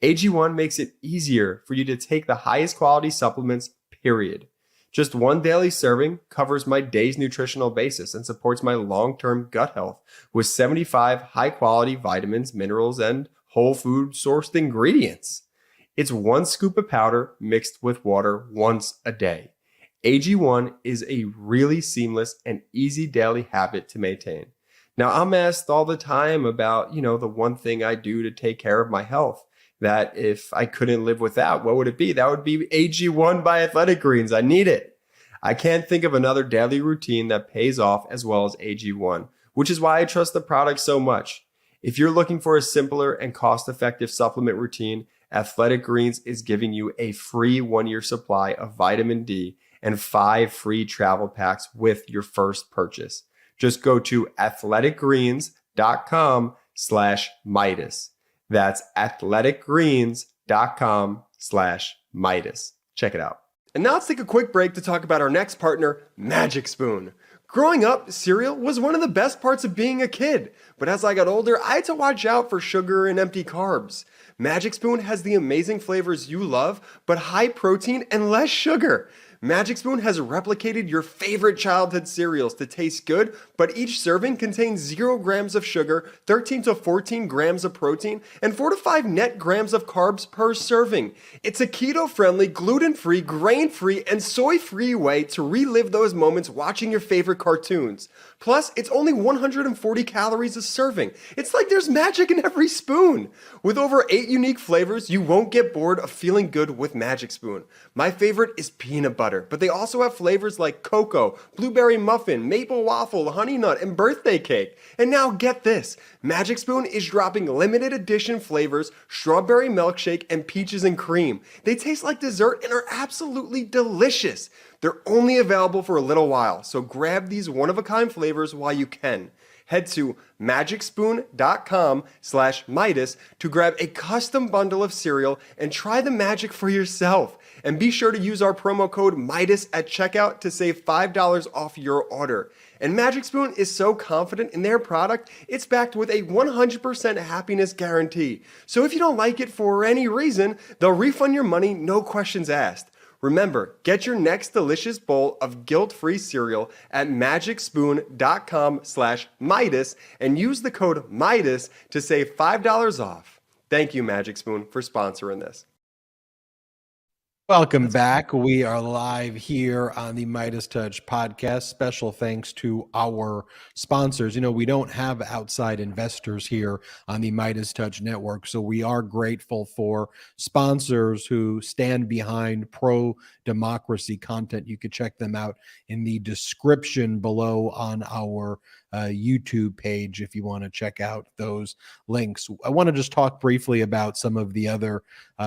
AG1 makes it easier for you to take the highest quality supplements, period. Just one daily serving covers my day's nutritional basis and supports my long-term gut health with 75 high-quality vitamins, minerals, and whole food sourced ingredients. It's one scoop of powder mixed with water once a day. AG1 is a really seamless and easy daily habit to maintain. Now, I'm asked all the time about, the one thing I do to take care of my health, that if I couldn't live without, what would it be? That would be AG1 by Athletic Greens. I need it. I can't think of another daily routine that pays off as well as AG1, which is why I trust the product so much. If you're looking for a simpler and cost-effective supplement routine, Athletic Greens is giving you a free 1-year supply of vitamin D and 5 free travel packs with your first purchase. Just go to athleticgreens.com/Meidas. That's athleticgreens.com/Meidas. Check it out. And now let's take a quick break to talk about our next partner, Magic Spoon. Growing up, cereal was one of the best parts of being a kid. But as I got older, I had to watch out for sugar and empty carbs. Magic Spoon has the amazing flavors you love, but high protein and less sugar. Magic Spoon has replicated your favorite childhood cereals to taste good, but each serving contains 0 grams of sugar, 13 to 14 grams of protein, and 4 to 5 net grams of carbs per serving. It's a keto-friendly, gluten-free, grain-free, and soy-free way to relive those moments watching your favorite cartoons. Plus, it's only 140 calories a serving. It's like there's magic in every spoon. With over 8 unique flavors, you won't get bored of feeling good with Magic Spoon. My favorite is peanut butter, but they also have flavors like cocoa, blueberry muffin, maple waffle, honey nut, and birthday cake. And now get this, Magic Spoon is dropping limited edition flavors, strawberry milkshake, and peaches and cream. They taste like dessert and are absolutely delicious. They're only available for a little while, so grab these one-of-a-kind flavors while you can. head to magicspoon.com/Meidas to grab a custom bundle of cereal and try the magic for yourself. And be sure to use our promo code Meidas at checkout to save $5 off your order. And Magic Spoon is so confident in their product, it's backed with a 100% happiness guarantee. So if you don't like it for any reason, they'll refund your money, no questions asked. Remember, get your next delicious bowl of guilt-free cereal at magicspoon.com/Meidas and use the code Meidas to save $5 off. Thank you, Magic Spoon, for sponsoring this. Welcome back. We are live here on the MeidasTouch Podcast. Special thanks to our sponsors. You know, we don't have outside investors here on the MeidasTouch Network, so we are grateful for sponsors who stand behind pro-democracy content. You could check them out in the description below on our YouTube page if you want to check out those links. I want to just talk briefly about some of the other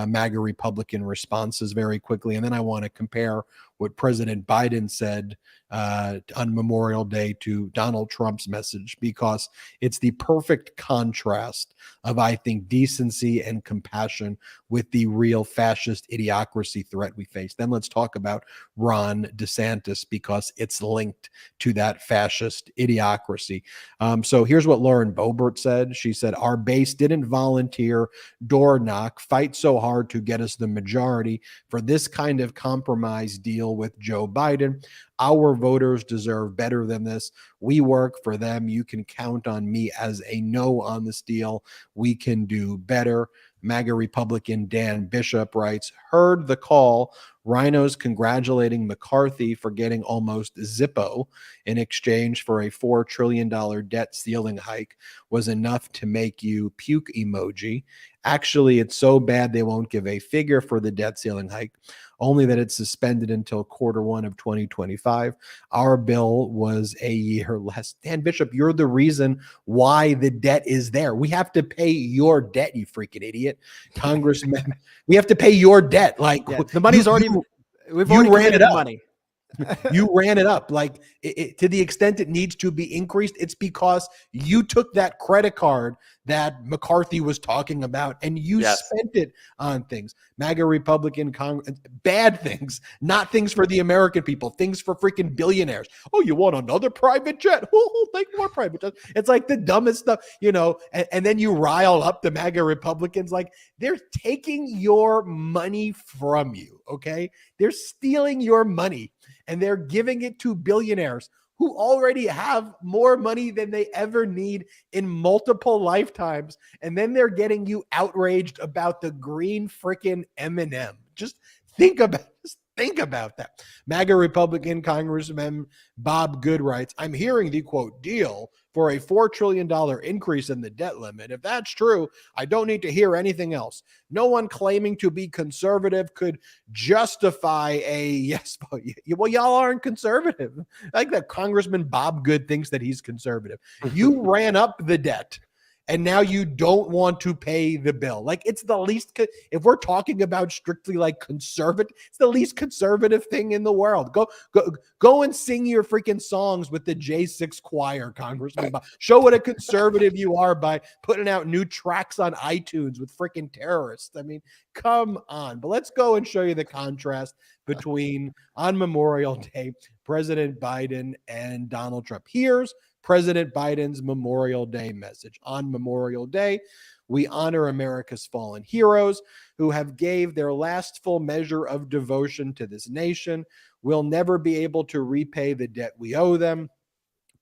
MAGA Republican responses very quickly, and then I want to compare what President Biden said on Memorial Day to Donald Trump's message, because it's the perfect contrast of, I think, decency and compassion with the real fascist idiocracy threat we face. Then let's talk about Ron DeSantis, because it's linked to that fascist idiocracy. So here's what Lauren Boebert said. She said, "Our base didn't volunteer, door knock, fight so hard to get us the majority for this kind of compromise deal with Joe Biden. Our voters deserve better than this. We work for them. You can count on me as a no on this deal. We can do better." MAGA Republican Dan Bishop writes, "Heard the call. Rhinos congratulating McCarthy for getting almost Zippo in exchange for a $4 trillion debt ceiling hike was enough to make you puke emoji. Actually, it's so bad they won't give a figure for the debt ceiling hike, only that it's suspended until Q1 of 2025. Our bill was a year less." Dan Bishop, you're the reason why the debt is there. We have to pay your debt, you freaking idiot. Congressman, we have to pay your debt. Like, Yeah, the money's we've already ran it committed up. money. You ran it up. Like, to the extent it needs to be increased, it's because you took that credit card that McCarthy was talking about and you spent it on things. MAGA Republican bad things, not things for the American people, things for freaking billionaires. Oh, you want another private jet? Oh, take more private jets. It's like the dumbest stuff, you know, and then you rile up the MAGA Republicans. Like, they're taking your money from you, okay? They're stealing your money and they're giving it to billionaires who already have more money than they ever need in multiple lifetimes. And then they're getting you outraged about the green freaking M&M. Just think about that. MAGA Republican Congressman Bob Good writes, "I'm hearing the, quote, deal for a $4 trillion increase in the debt limit. If that's true, I don't need to hear anything else. No one claiming to be conservative could justify a yes vote." Well, y'all aren't conservative. Like that Congressman Bob Good thinks that he's conservative. You ran up the debt, and now you don't want to pay the bill. Like, it's the least, if we're talking about strictly like conservative, it's the least conservative thing in the world. Go and sing your freaking songs with the J6 choir, Congressman. Show what a conservative you are by putting out new tracks on iTunes with freaking terrorists. I mean, come on. But let's go and show you the contrast between, on Memorial Day, President Biden and Donald Trump. Here's President Biden's Memorial Day message. On Memorial Day, we honor America's fallen heroes who have gave their last full measure of devotion to this nation. We'll never be able to repay the debt we owe them,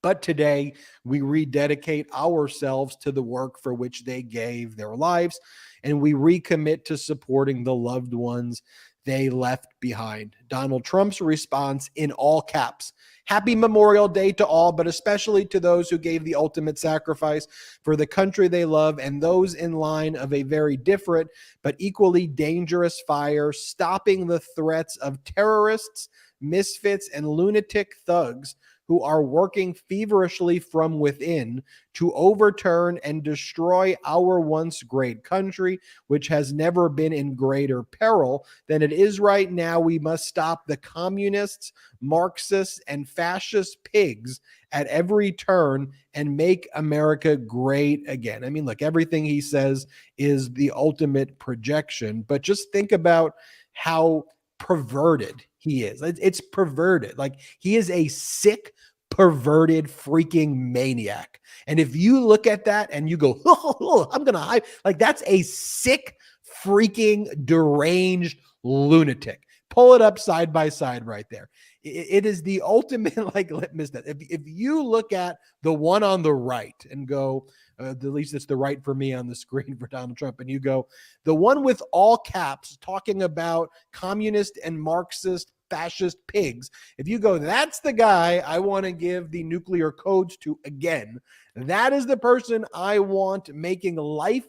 but today we rededicate ourselves to the work for which they gave their lives, and we recommit to supporting the loved ones they left behind. Donald Trump's response in all caps: "Happy Memorial Day to all, but especially to those who gave the ultimate sacrifice for the country they love and those in line of a very different but equally dangerous fire, stopping the threats of terrorists, misfits, and lunatic thugs who are working feverishly from within to overturn and destroy our once great country, which has never been in greater peril than it is right now. We must stop the communists, Marxists, and fascist pigs at every turn and make America great again. I mean, look, everything he says is the ultimate projection, but just think about how perverted he is. It's perverted. Like, he is a sick, perverted freaking maniac. And if you look at that and you go, oh, I'm gonna hide, like, that's a sick, freaking deranged lunatic. Pull it up side by side right there. It is the ultimate, like, litmus test. If you look at the one on the right and go, at least it's the right for me on the screen for Donald Trump, and you go, the one with all caps talking about communist and Marxist fascist pigs, if you go, that's the guy I want to give the nuclear codes to again. That is the person I want making life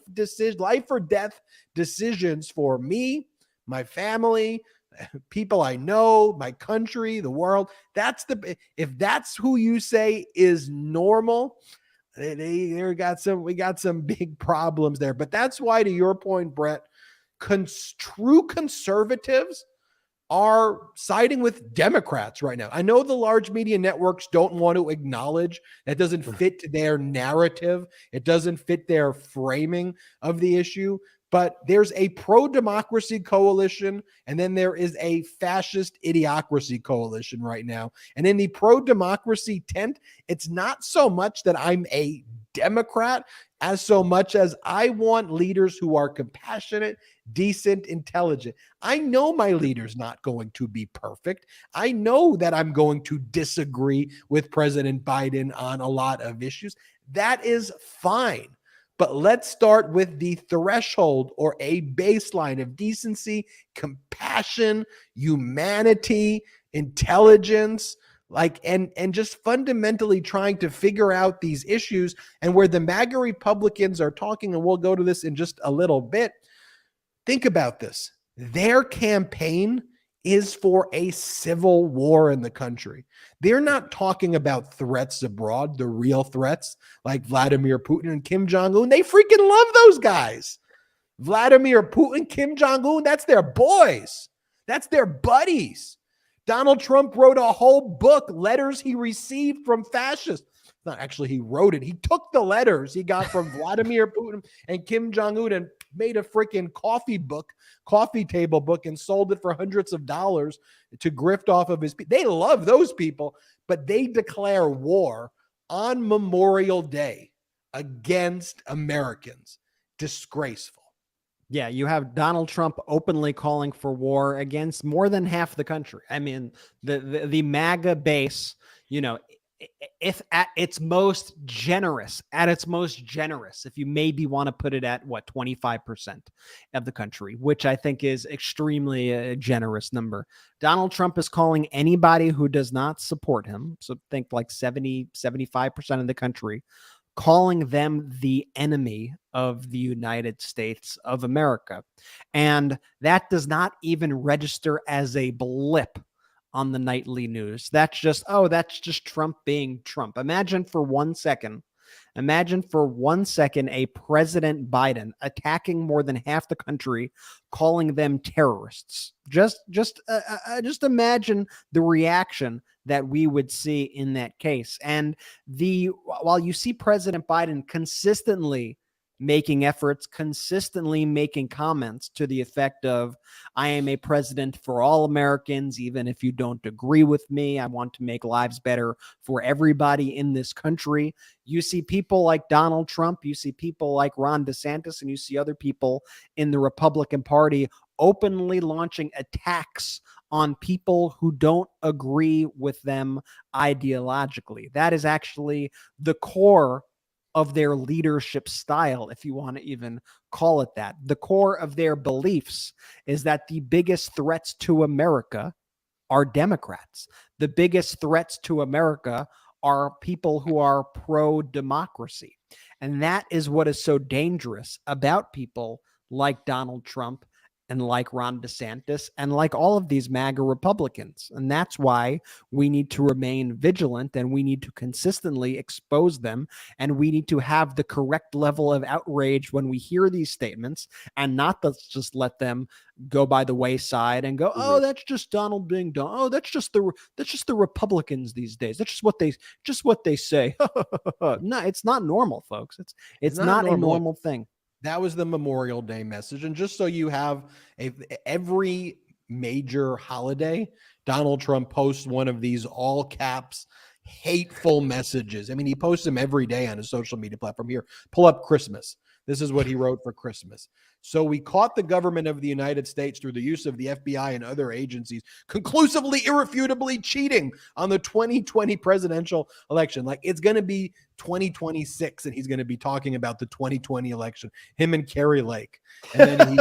or death decisions for me, my family, people I know, my country, the world. If that's who you say is normal, we got some big problems there. But that's why, to your point, Brett, true conservatives are siding with Democrats right now. I know the large media networks don't want to acknowledge that doesn't fit their narrative. It doesn't fit their framing of the issue. But there's a pro-democracy coalition, and then there is a fascist idiocracy coalition right now. And in the pro-democracy tent, it's not so much that I'm a Democrat as so much as I want leaders who are compassionate, decent, intelligent. I know my leader's not going to be perfect. I know that I'm going to disagree with President Biden on a lot of issues. That is fine. But let's start with the threshold or a baseline of decency, compassion, humanity, intelligence, and just fundamentally trying to figure out these issues. And where the MAGA Republicans are talking, and we'll go to this in just a little bit, think about this. Their campaign is for a civil war in the country. They're not talking about threats abroad, the real threats like Vladimir Putin and Kim Jong-un. They freaking love those guys. Vladimir Putin, Kim Jong-un, that's their boys. That's their buddies. Donald Trump wrote a whole book, letters he received from fascists. Not actually, he wrote it. He took the letters he got from Vladimir Putin and Kim Jong-un and made a freaking coffee table book, and sold it for hundreds of dollars to grift off of his people. They love those people, but they declare war on Memorial Day against Americans. Disgraceful. Yeah, you have Donald Trump openly calling for war against more than half the country. I mean, the MAGA base, if at its most generous, if you maybe want to put it at 25% of the country, which I think is extremely a generous number. Donald Trump is calling anybody who does not support him, so think like 75% of the country, calling them the enemy of the United States of America. And that does not even register as a blip on the nightly news. That's just Trump being Trump. Imagine for one second a President Biden attacking more than half the country, calling them terrorists. Just imagine the reaction that we would see in that case. And while you see President Biden consistently making efforts, consistently making comments to the effect of, I am a president for all Americans, even if you don't agree with me. I want to make lives better for everybody in this country. You see people like Donald Trump, you see people like Ron DeSantis, and you see other people in the Republican Party openly launching attacks on people who don't agree with them ideologically. That is actually the core of their leadership style, if you want to even call it that. The core of their beliefs is that the biggest threats to America are Democrats. The biggest threats to America are people who are pro-democracy. And that is what is so dangerous about people like Donald Trump and like Ron DeSantis and like all of these MAGA Republicans. And that's why we need to remain vigilant and we need to consistently expose them. And we need to have the correct level of outrage when we hear these statements and not just let them go by the wayside and go, oh, that's just Donald being done. Oh, that's just the Republicans these days. That's just what they say. No, it's not normal, folks. It's not a normal thing. That was the Memorial Day message. And just so you have every major holiday, Donald Trump posts one of these all caps hateful messages. I mean, he posts them every day on his social media platform. Here, pull up Christmas. This is what he wrote for Christmas. So we caught the government of the United States through the use of the FBI and other agencies conclusively, irrefutably cheating on the 2020 presidential election. Like, it's going to be 2026 and he's going to be talking about the 2020 election, him and Kerry Lake. And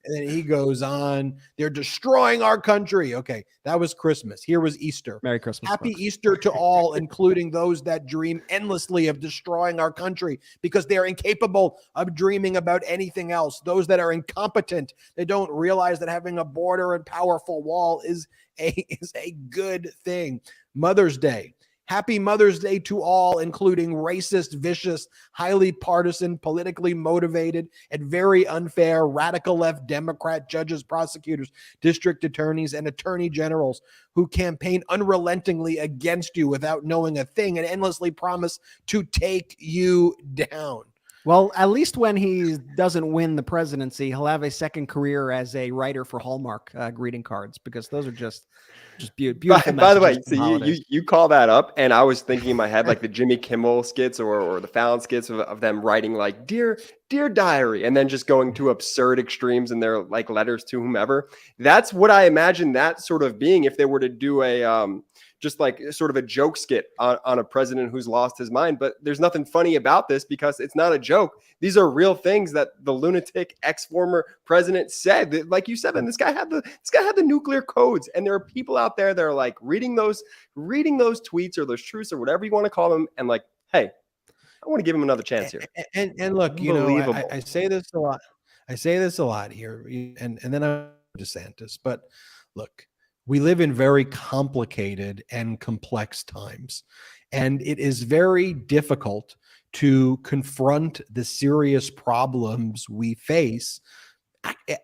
then he goes on, they're destroying our country. Okay, that was Christmas. Here was Easter. Merry Christmas. Happy folks. Easter to all, including those that dream endlessly of destroying our country because they're incapable of dreaming about anything else. Those that are incompetent, they don't realize that having a border and powerful wall is a good thing. Mother's Day. Happy Mother's Day to all, including racist, vicious, highly partisan, politically motivated, and very unfair radical left Democrat judges, prosecutors, district attorneys, and attorney generals who campaign unrelentingly against you without knowing a thing and endlessly promise to take you down. Well, at least when he doesn't win the presidency, he'll have a second career as a writer for Hallmark greeting cards, because those are just beautiful. By the way, messages so from holidays. you call that up, and I was thinking in my head like the Jimmy Kimmel skits or the Fallon skits of them writing like dear diary, and then just going to absurd extremes in their like letters to whomever. That's what I imagine that sort of being if they were to do a just like sort of a joke skit on a president who's lost his mind. But there's nothing funny about this because it's not a joke. These are real things that the lunatic ex-former president said. Like you said, and this guy had the nuclear codes, and there are people out there that are like reading those tweets or those truths or whatever you want to call them, and like, hey, I want to give him another chance here. And look, you know, I say this a lot. I say this a lot here, and then I'm DeSantis. But look, we live in very complicated and complex times, and it is very difficult to confront the serious problems we face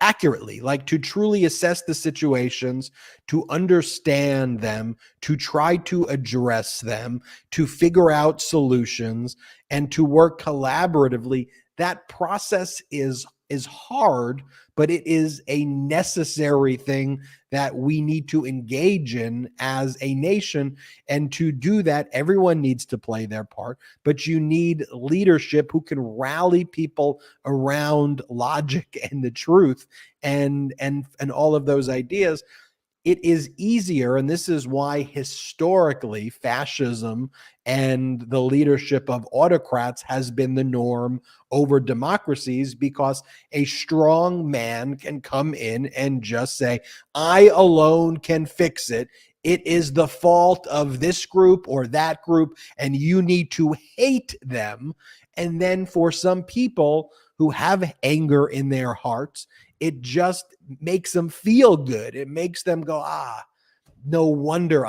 accurately, like to truly assess the situations, to understand them, to try to address them, to figure out solutions, and to work collaboratively. That process is hard, but it is a necessary thing that we need to engage in as a nation. And to do that, everyone needs to play their part, but you need leadership who can rally people around logic and the truth and all of those ideas. It is easier, and this is why historically fascism and the leadership of autocrats has been the norm over democracies, because a strong man can come in and just say, I alone can fix it. It is the fault of this group or that group, and you need to hate them. And then for some people who have anger in their hearts, it just makes them feel good. It makes them go, no wonder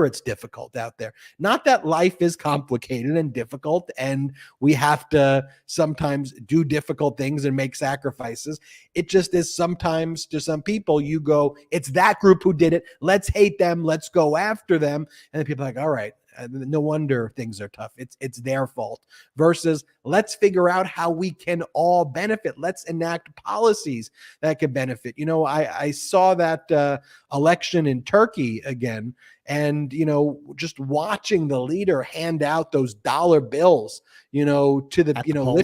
it's difficult out there. Not that life is complicated and difficult, and we have to sometimes do difficult things and make sacrifices. It just is sometimes, to some people, you go, it's that group who did it. Let's hate them. Let's go after them. And then people are like, all right, no wonder things are tough. It's their fault. Versus, let's figure out how we can all benefit. Let's enact policies that can benefit. You know, I saw that election in Turkey again, and, you know, just watching the leader hand out those dollar bills, you know, to the, you know,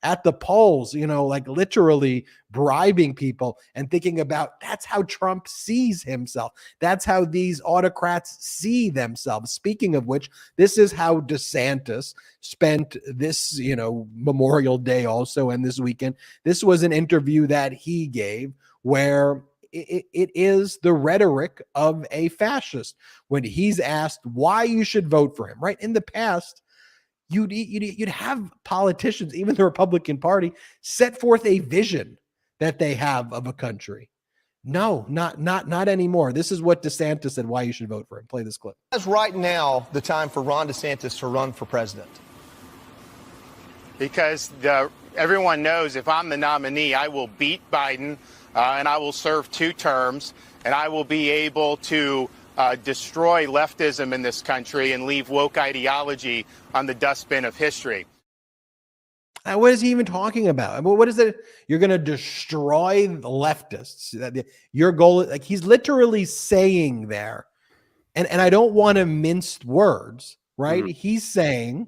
at the polls, you know, like literally bribing people, and thinking about that's how Trump sees himself. That's how these autocrats see themselves. Speaking of which, this is how DeSantis spent this, you know, Memorial Day also, and this weekend. This was an interview that he gave where it is the rhetoric of a fascist when he's asked why you should vote for him, right? In the past, you'd have politicians, even the Republican Party, set forth a vision that they have of a country. No, not anymore. This is what DeSantis said why you should vote for him. Play this clip. Is right now the time for Ron DeSantis to run for president? Because everyone knows if I'm the nominee, I will beat Biden and I will serve 2 terms and I will be able to destroy leftism in this country and leave woke ideology on the dustbin of history. What is he even talking about? What is it? You're going to destroy the leftists. Your goal, like he's literally saying there, and I don't want to mince words, right? Mm-hmm. He's saying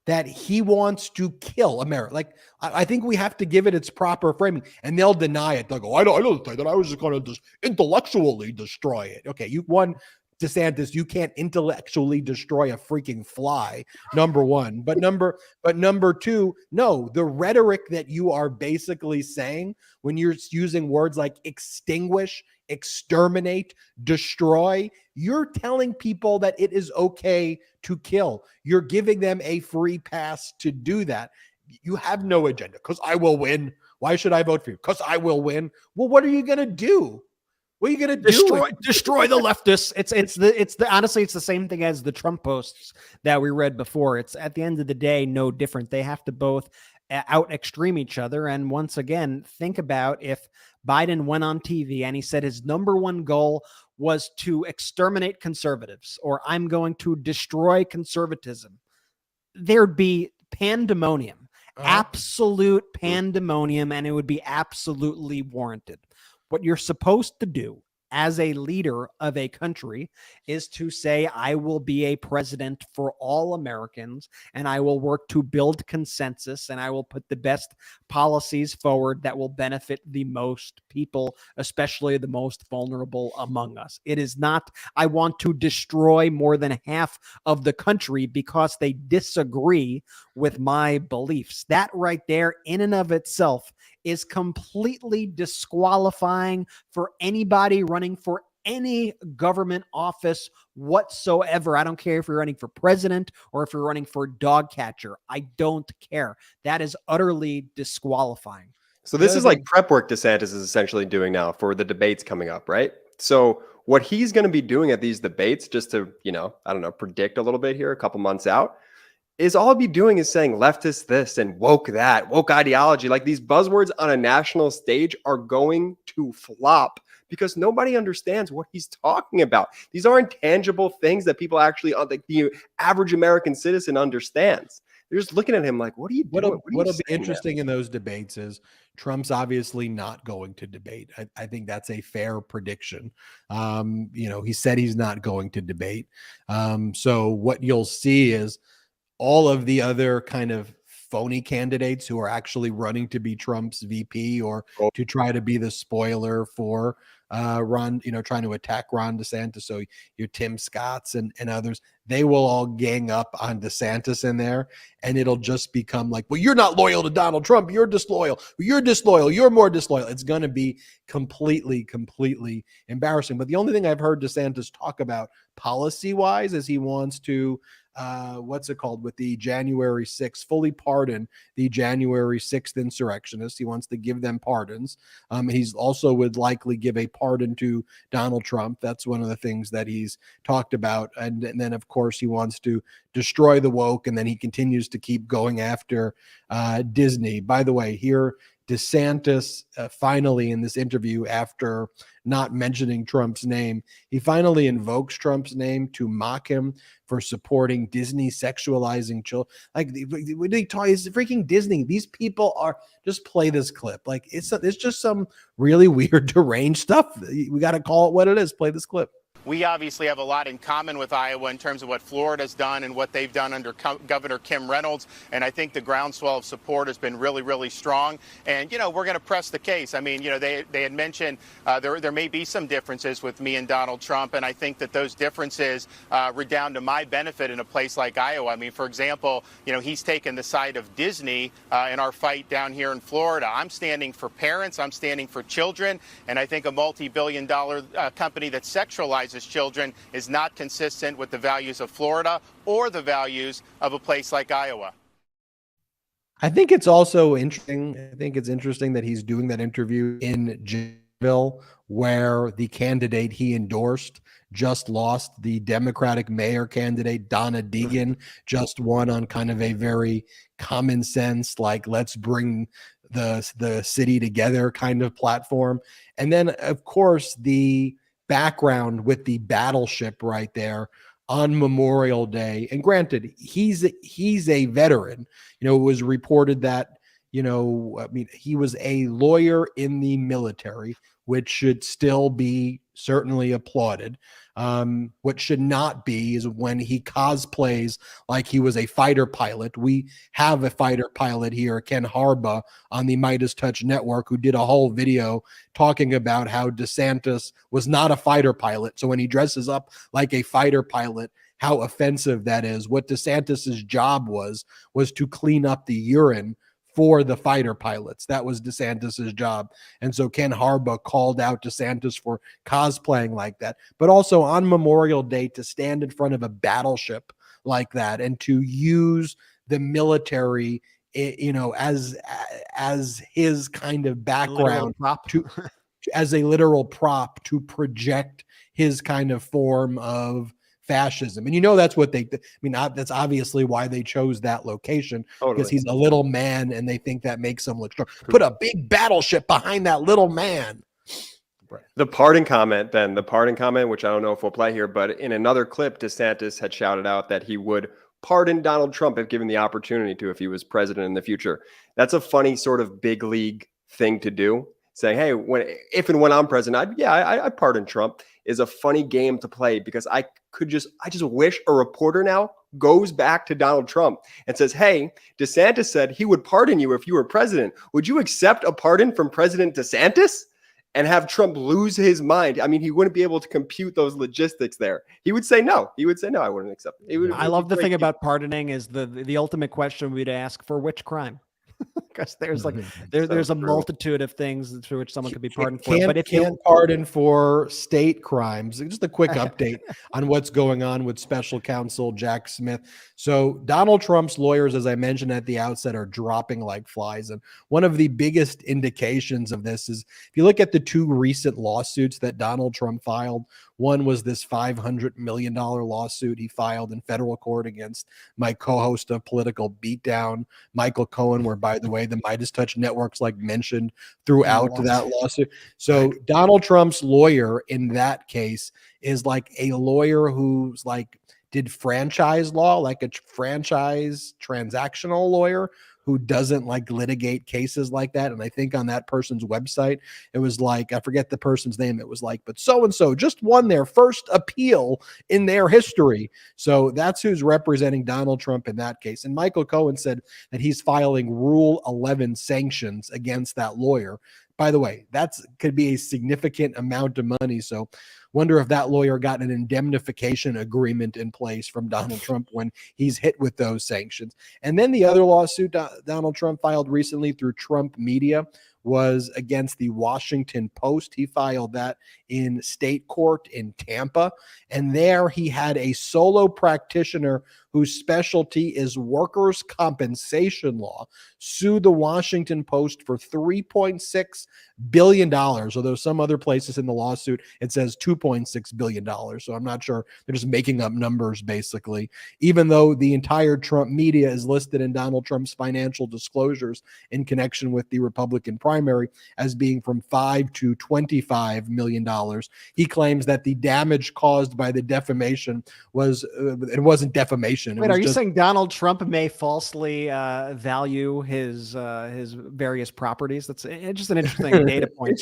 that he wants to kill America. Like I think we have to give it its proper framing, and they'll deny it. They'll go, I don't think that. I was just going to just intellectually destroy it. Okay, you won. DeSantis, you can't intellectually destroy a freaking fly, number one. But number two, no, the rhetoric that you are basically saying when you're using words like extinguish, exterminate, destroy, you're telling people that it is okay to kill. You're giving them a free pass to do that. You have no agenda because I will win. Why should I vote for you? Because I will win. Well, what are you going to do? What are you going to do? Destroy the leftists. Honestly, it's the same thing as the Trump posts that we read before. It's at the end of the day, no different. They have to both out extreme each other. And once again, think about if Biden went on TV and he said his number one goal was to exterminate conservatives, or I'm going to destroy conservatism. There'd be pandemonium, absolute pandemonium, and it would be absolutely warranted. What you're supposed to do as a leader of a country is to say, I will be a president for all Americans, and I will work to build consensus, and I will put the best policies forward that will benefit the most people, especially the most vulnerable among us. It is not, I want to destroy more than half of the country because they disagree with my beliefs. That right there, in and of itself, is completely disqualifying for anybody running for any government office whatsoever. I don't care if you're running for president or if you're running for dog catcher. I don't care. That is utterly disqualifying. So this is like prep work DeSantis is essentially doing now for the debates coming up, right? So what he's going to be doing at these debates, just to, predict a little bit here, a couple months out, is all I'll be doing is saying leftist this and woke that, woke ideology. Like these buzzwords on a national stage are going to flop because nobody understands what he's talking about. These aren't tangible things that people actually, like the average American citizen understands. They're just looking at him like, what are you doing? What'll be interesting in those debates is Trump's obviously not going to debate. I think that's a fair prediction. He said he's not going to debate. So what you'll see is all of the other kind of phony candidates who are actually running to be Trump's VP or to try to be the spoiler for Ron, trying to attack Ron DeSantis. So your Tim Scotts and others, they will all gang up on DeSantis in there, and it'll just become like, well, you're not loyal to Donald Trump. You're disloyal. You're disloyal. You're more disloyal. It's going to be completely embarrassing. But the only thing I've heard DeSantis talk about policy-wise is he wants to with the January 6th, fully pardon the January 6th insurrectionists. He wants to give them pardons. He's also would likely give a pardon to Donald Trump. That's one of the things that he's talked about. And then, of course, he wants to destroy the woke, and then he continues to keep going after Disney. By the way, here, DeSantis finally in this interview, after not mentioning Trump's name, he finally invokes Trump's name to mock him for supporting Disney sexualizing children. Like, when they talk, it's freaking Disney. These people are, just play this clip. Like, it's just some really weird, deranged stuff. We got to call it what it is. Play this clip. We obviously have a lot in common with Iowa in terms of what Florida's done and what they've done under Governor Kim Reynolds. And I think the groundswell of support has been really strong. And, we're going to press the case. I mean, they had mentioned there may be some differences with me and Donald Trump. And I think that those differences redound to my benefit in a place like Iowa. I mean, for example, he's taken the side of Disney in our fight down here in Florida. I'm standing for parents. I'm standing for children. And I think a multi-billion-dollar company that sexualizes children is not consistent with the values of Florida or the values of a place like Iowa. I think it's also interesting. I think it's interesting that he's doing that interview in Jacksonville, where the candidate he endorsed just lost. The Democratic mayor candidate, Donna Deegan, just won on kind of a very common sense, like, let's bring the city together kind of platform. And then, of course, the background with the battleship right there on Memorial Day. And granted, he's a veteran. It was reported that, he was a lawyer in the military, which should still be certainly applauded. What should not be is when he cosplays like he was a fighter pilot. We have a fighter pilot here, Ken Harbaugh, on the MeidasTouch network, who did a whole video talking about how DeSantis was not a fighter pilot. So when he dresses up like a fighter pilot, how offensive that is. What DeSantis's job was to clean up the urine for the fighter pilots. That was DeSantis's job. And so Ken Harbaugh called out DeSantis for cosplaying like that. But also on Memorial Day, to stand in front of a battleship like that and to use the military, as his kind of background as a literal prop to project his kind of form of fascism. And that's what that's obviously why they chose that location, because he's a little man and they think that makes him look strong. Put a big battleship behind that little man. Right. The pardon comment, which I don't know if we'll play here, but in another clip, DeSantis had shouted out that he would pardon Donald Trump if given the opportunity to, if he was president in the future. That's a funny sort of big league thing to do. Saying, hey, if and when I'm president, I pardon Trump, is a funny game to play, because I just wish a reporter now goes back to Donald Trump and says, hey, DeSantis said he would pardon you if you were president. Would you accept a pardon from President DeSantis? And have Trump lose his mind. I mean, he wouldn't be able to compute those logistics there. He would say no. I wouldn't accept it. I love the thing about pardoning is the ultimate question we'd ask: for which crime? Because there's there's a multitude of things through which someone could be pardoned for. But if you pardon for state crimes, just a quick update on what's going on with special counsel Jack Smith. So Donald Trump's lawyers, as I mentioned at the outset, are dropping like flies. And one of the biggest indications of this is if you look at the two recent lawsuits that Donald Trump filed. One was this $500 million lawsuit he filed in federal court against my co-host of Political Beatdown, Michael Cohen, where, by the way, the MeidasTouch networks mentioned throughout that lawsuit. So Donald Trump's lawyer in that case is a lawyer who's did franchise law, like a franchise transactional lawyer who doesn't litigate cases like that. And I think on that person's website, it was I forget the person's name. It was but so-and-so just won their first appeal in their history. So that's who's representing Donald Trump in that case. And Michael Cohen said that he's filing Rule 11 sanctions against that lawyer. By the way, could be a significant amount of money. So wonder if that lawyer got an indemnification agreement in place from Donald Trump when he's hit with those sanctions. And then the other lawsuit Donald Trump filed recently through Trump Media was against the Washington Post. He filed that in state court in Tampa. And there he had a solo practitioner whose specialty is workers' compensation law sue the Washington Post for $3.6 billion, although some other places in the lawsuit it says $2.6 billion. So I'm not sure. They're just making up numbers, basically, even though the entire Trump media is listed in Donald Trump's financial disclosures in connection with the Republican primary as being from $5 to $25 million. He claims that the damage caused by the defamation was, it wasn't defamation. Wait, are you saying Donald Trump may falsely value his various properties? That's just an interesting data point.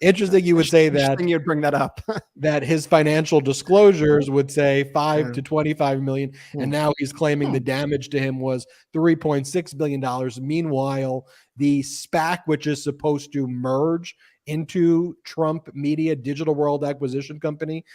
Interesting you would say that. You'd bring that up. That his financial disclosures would say 5 to 25 million, and now he's claiming the damage to him was $3.6 billion. Meanwhile, the SPAC, which is supposed to merge into Trump Media Digital World Acquisition Company,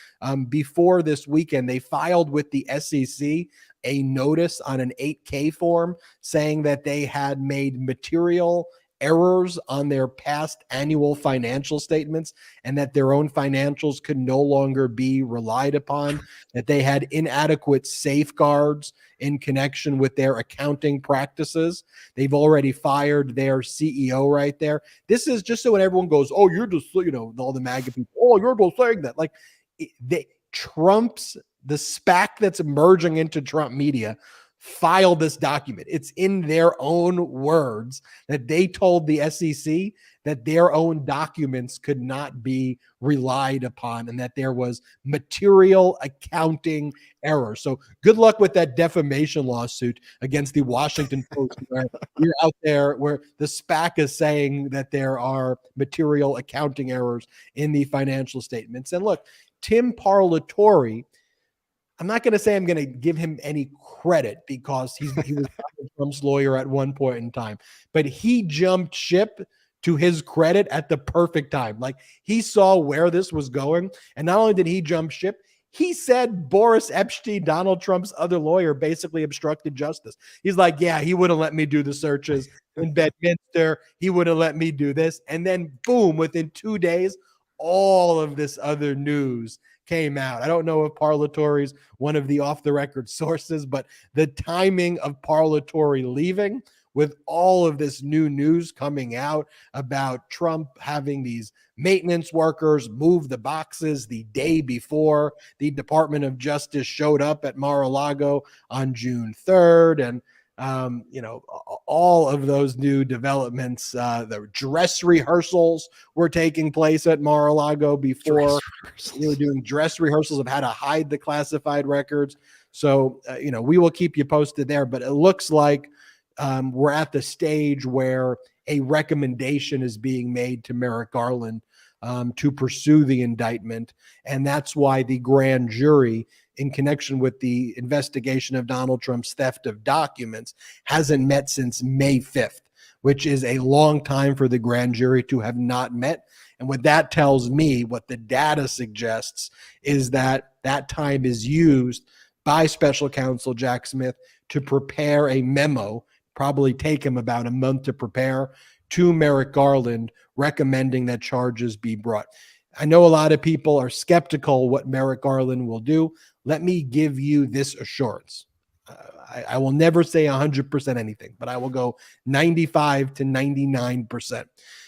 before this weekend, they filed with the SEC a notice on an 8K form saying that they had made material errors on their past annual financial statements and that their own financials could no longer be relied upon, that they had inadequate safeguards in connection with their accounting practices. They've already fired their CEO right there. This is just so when everyone goes, oh, you're just, all the MAGA people, oh, you're just saying that. Like, the SPAC that's emerging into Trump media filed this document. It's in their own words that they told the SEC that their own documents could not be relied upon and that there was material accounting error. So good luck with that defamation lawsuit against the Washington Post, where you're out there where the SPAC is saying that there are material accounting errors in the financial statements. And look, Tim Parlatore, I'm not going to say I'm going to give him any credit because he was Donald Trump's lawyer at one point in time, but he jumped ship to his credit at the perfect time. Like, he saw where this was going. And not only did he jump ship, he said Boris Epstein, Donald Trump's other lawyer, basically obstructed justice. He's like, yeah, he wouldn't let me do the searches in Bedminster. He wouldn't let me do this. And then boom, within 2 days, all of this other news came out. I don't know if Parlatore's one of the off-the-record sources, but the timing of Parlatore leaving with all of this new news coming out about Trump having these maintenance workers move the boxes the day before the Department of Justice showed up at Mar-a-Lago on June 3rd. And all of those new developments, the dress rehearsals were taking place at Mar-a-Lago before. They were doing dress rehearsals of how to hide the classified records. So, we will keep you posted there, but it looks like we're at the stage where a recommendation is being made to Merrick Garland to pursue the indictment. And that's why the grand jury, in connection with the investigation of Donald Trump's theft of documents, hasn't met since May 5th, which is a long time for the grand jury to have not met. And what that tells me, what the data suggests, is that that time is used by special counsel Jack Smith to prepare a memo, probably take him about a month to prepare, to Merrick Garland recommending that charges be brought. I know a lot of people are skeptical what Merrick Garland will do. Let me give you this assurance. I will never say 100% anything, but I will go 95 to 99%.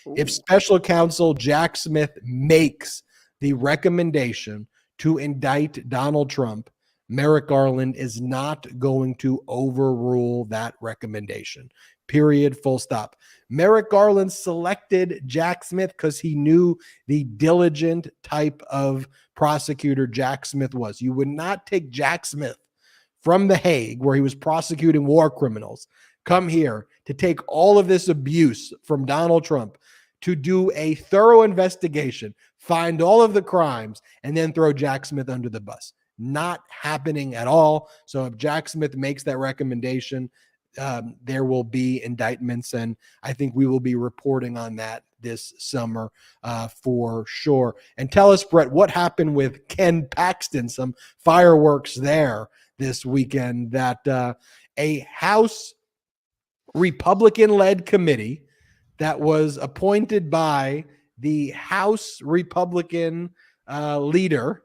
Ooh. If special counsel Jack Smith makes the recommendation to indict Donald Trump, Merrick Garland is not going to overrule that recommendation. Period. Full stop. Merrick Garland selected Jack Smith because he knew the diligent type of prosecutor Jack Smith was. You would not take Jack Smith from The Hague, where he was prosecuting war criminals, come here to take all of this abuse from Donald Trump, to do a thorough investigation, find all of the crimes, and then throw Jack Smith under the bus. Not happening at all. So if Jack Smith makes that recommendation, there will be indictments, and I think we will be reporting on that this summer for sure. And tell us, Brett, what happened with Ken Paxton? Some fireworks there this weekend that a House Republican-led committee that was appointed by the House Republican leader.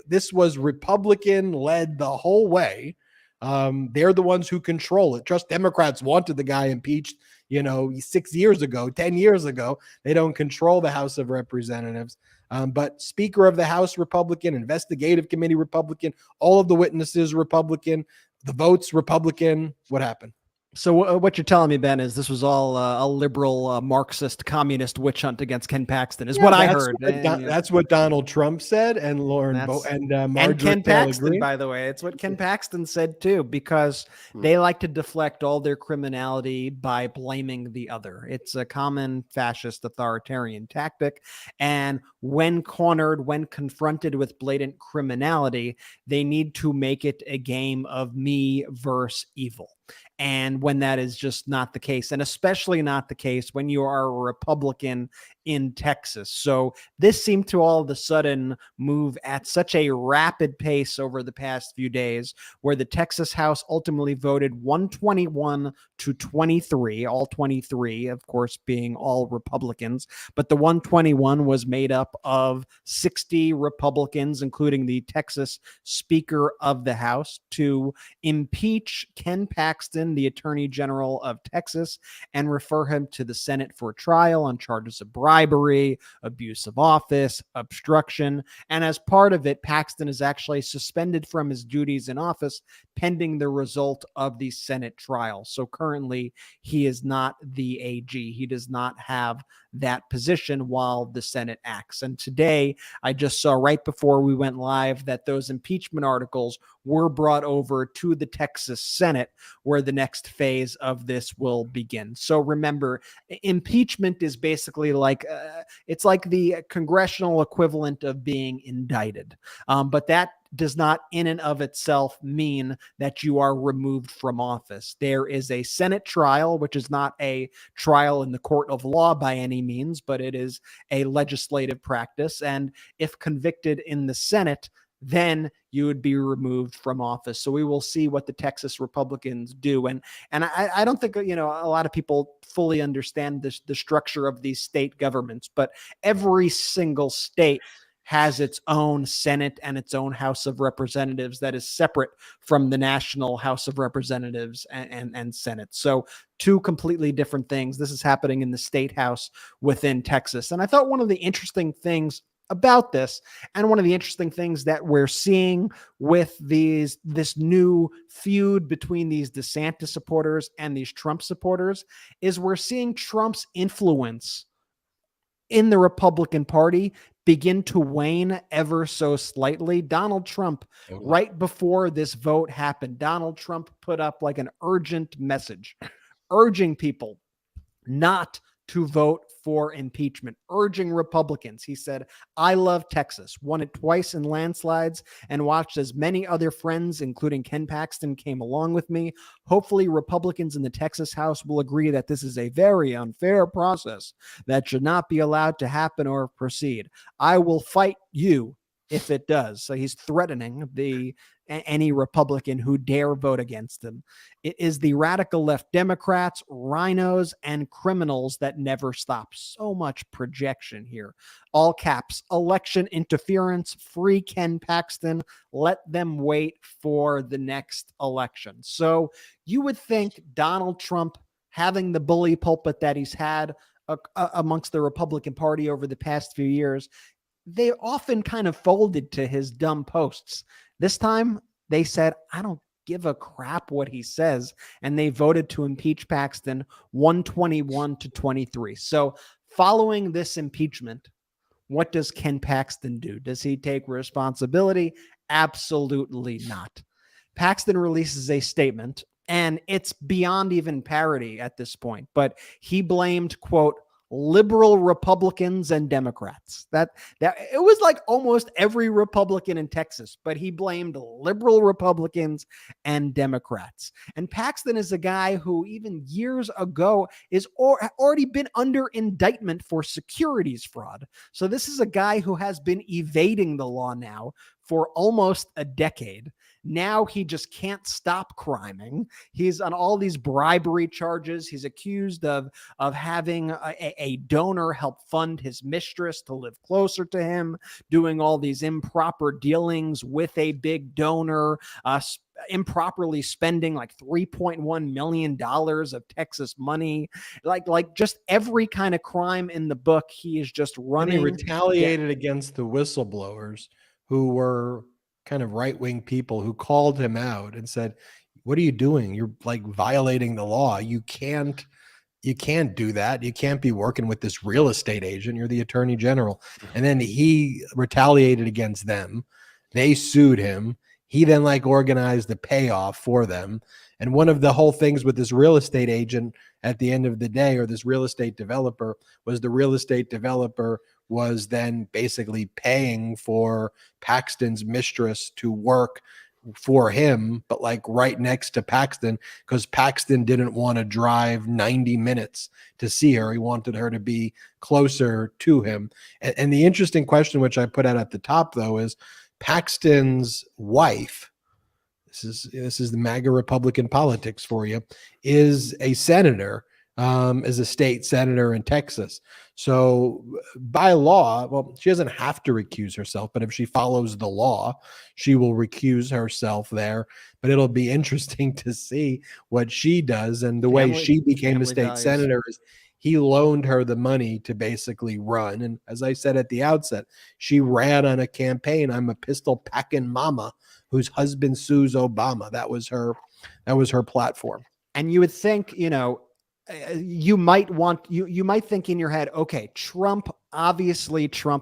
This was Republican-led the whole way. They're the ones who control it. Trust Democrats wanted the guy impeached, 6 years ago, 10 years ago. They don't control the House of Representatives. But Speaker of the House Republican, Investigative Committee Republican, all of the witnesses Republican, the votes Republican. What happened? So what you're telling me, Ben, is this was all a liberal, Marxist, communist witch hunt against Ken Paxton, is what I heard. That's what Donald Trump said, and Lauren and Ken Paxton, by the way, it's what Ken Paxton said too, because they like to deflect all their criminality by blaming the other. It's a common fascist authoritarian tactic, and when cornered, when confronted with blatant criminality, they need to make it a game of me versus evil. And when that is just not the case, and especially not the case when you are a Republican in Texas. So this seemed to all of a sudden move at such a rapid pace over the past few days, where the Texas House ultimately voted 121 to 23, all 23, of course, being all Republicans. But the 121 was made up of 60 Republicans, including the Texas Speaker of the House, to impeach Ken Paxton, the Attorney General of Texas, and refer him to the Senate for trial on charges of bribery, abuse of office, obstruction. And as part of it, Paxton is actually suspended from his duties in office pending the result of the Senate trial. So currently, he is not the AG. He does not have that position while the Senate acts. And today, I just saw right before we went live that those impeachment articles were brought over to the Texas Senate, where the next phase of this will begin. So remember, impeachment is basically like, it's like the congressional equivalent of being indicted. But that does not in and of itself mean that you are removed from office. There is a Senate trial, which is not a trial in the court of law by any means, but it is a legislative practice. And if convicted in the Senate, then you would be removed from office. So we will see what the Texas Republicans do. And I don't think, a lot of people fully understand the structure of these state governments, but every single state has its own Senate and its own House of Representatives that is separate from the national House of Representatives and Senate. So two completely different things. This is happening in the state house within Texas. And I thought one of the interesting things about this, and one of the interesting things that we're seeing with this new feud between these DeSantis supporters and these Trump supporters, is we're seeing Trump's influence in the Republican Party begin to wane ever so slightly. Donald Trump, right before this vote happened, Donald Trump put up like an urgent message urging people not to vote for impeachment, urging Republicans. He said, "I love Texas, won it twice in landslides, and watched as many other friends, including Ken Paxton, came along with me. Hopefully Republicans in the Texas House will agree that this is a very unfair process that should not be allowed to happen or proceed. I will fight you if it does." So he's threatening any Republican who dare vote against him. It is the radical left Democrats, rhinos, and criminals that never stop. So much projection here. All caps, election interference, free Ken Paxton, let them wait for the next election. So you would think Donald Trump, having the bully pulpit that he's had amongst the Republican Party over the past few years, they often kind of folded to his dumb posts. This time, they said, "I don't give a crap what he says," and they voted to impeach Paxton 121 to 23. So following this impeachment, what does Ken Paxton do? Does he take responsibility? Absolutely not. Paxton releases a statement, and it's beyond even parody at this point, but he blamed, quote, liberal Republicans and Democrats. That it was like almost every Republican in Texas, but he blamed liberal Republicans and Democrats. And Paxton is a guy who even years ago is already been under indictment for securities fraud. So this is a guy who has been evading the law now for almost a decade. Now he just can't stop criming. He's on all these bribery charges. He's accused of having a donor help fund his mistress to live closer to him, doing all these improper dealings with a big donor, improperly spending like $3.1 million of Texas money, like just every kind of crime in the book. He is just running. And he retaliated against the whistleblowers who were kind of right-wing people who called him out and said, "What are you doing? You're like violating the law. You can't do that. You can't be working with this real estate agent. You're the attorney general." And then he retaliated against them. They sued him. He then like organized the payoff for them. And one of the whole things with this real estate agent at the end of the day, or this real estate developer, was the real estate developer was then basically paying for Paxton's mistress to work for him, but like right next to Paxton, because Paxton didn't want to drive 90 minutes to see her. He wanted her to be closer to him. And the interesting question, which I put out at the top, though, is Paxton's wife, this is the MAGA Republican politics for you, is a senator, is a state senator in Texas. So by law, well, she doesn't have to recuse herself, but if she follows the law, she will recuse herself there. But it'll be interesting to see what she does. And the way she became a state senator is he loaned her the money to basically run. And as I said at the outset, she ran on a campaign. I'm a pistol packing mama whose husband sues Obama. That was her platform. And you would think, you might think in your head, okay, Trump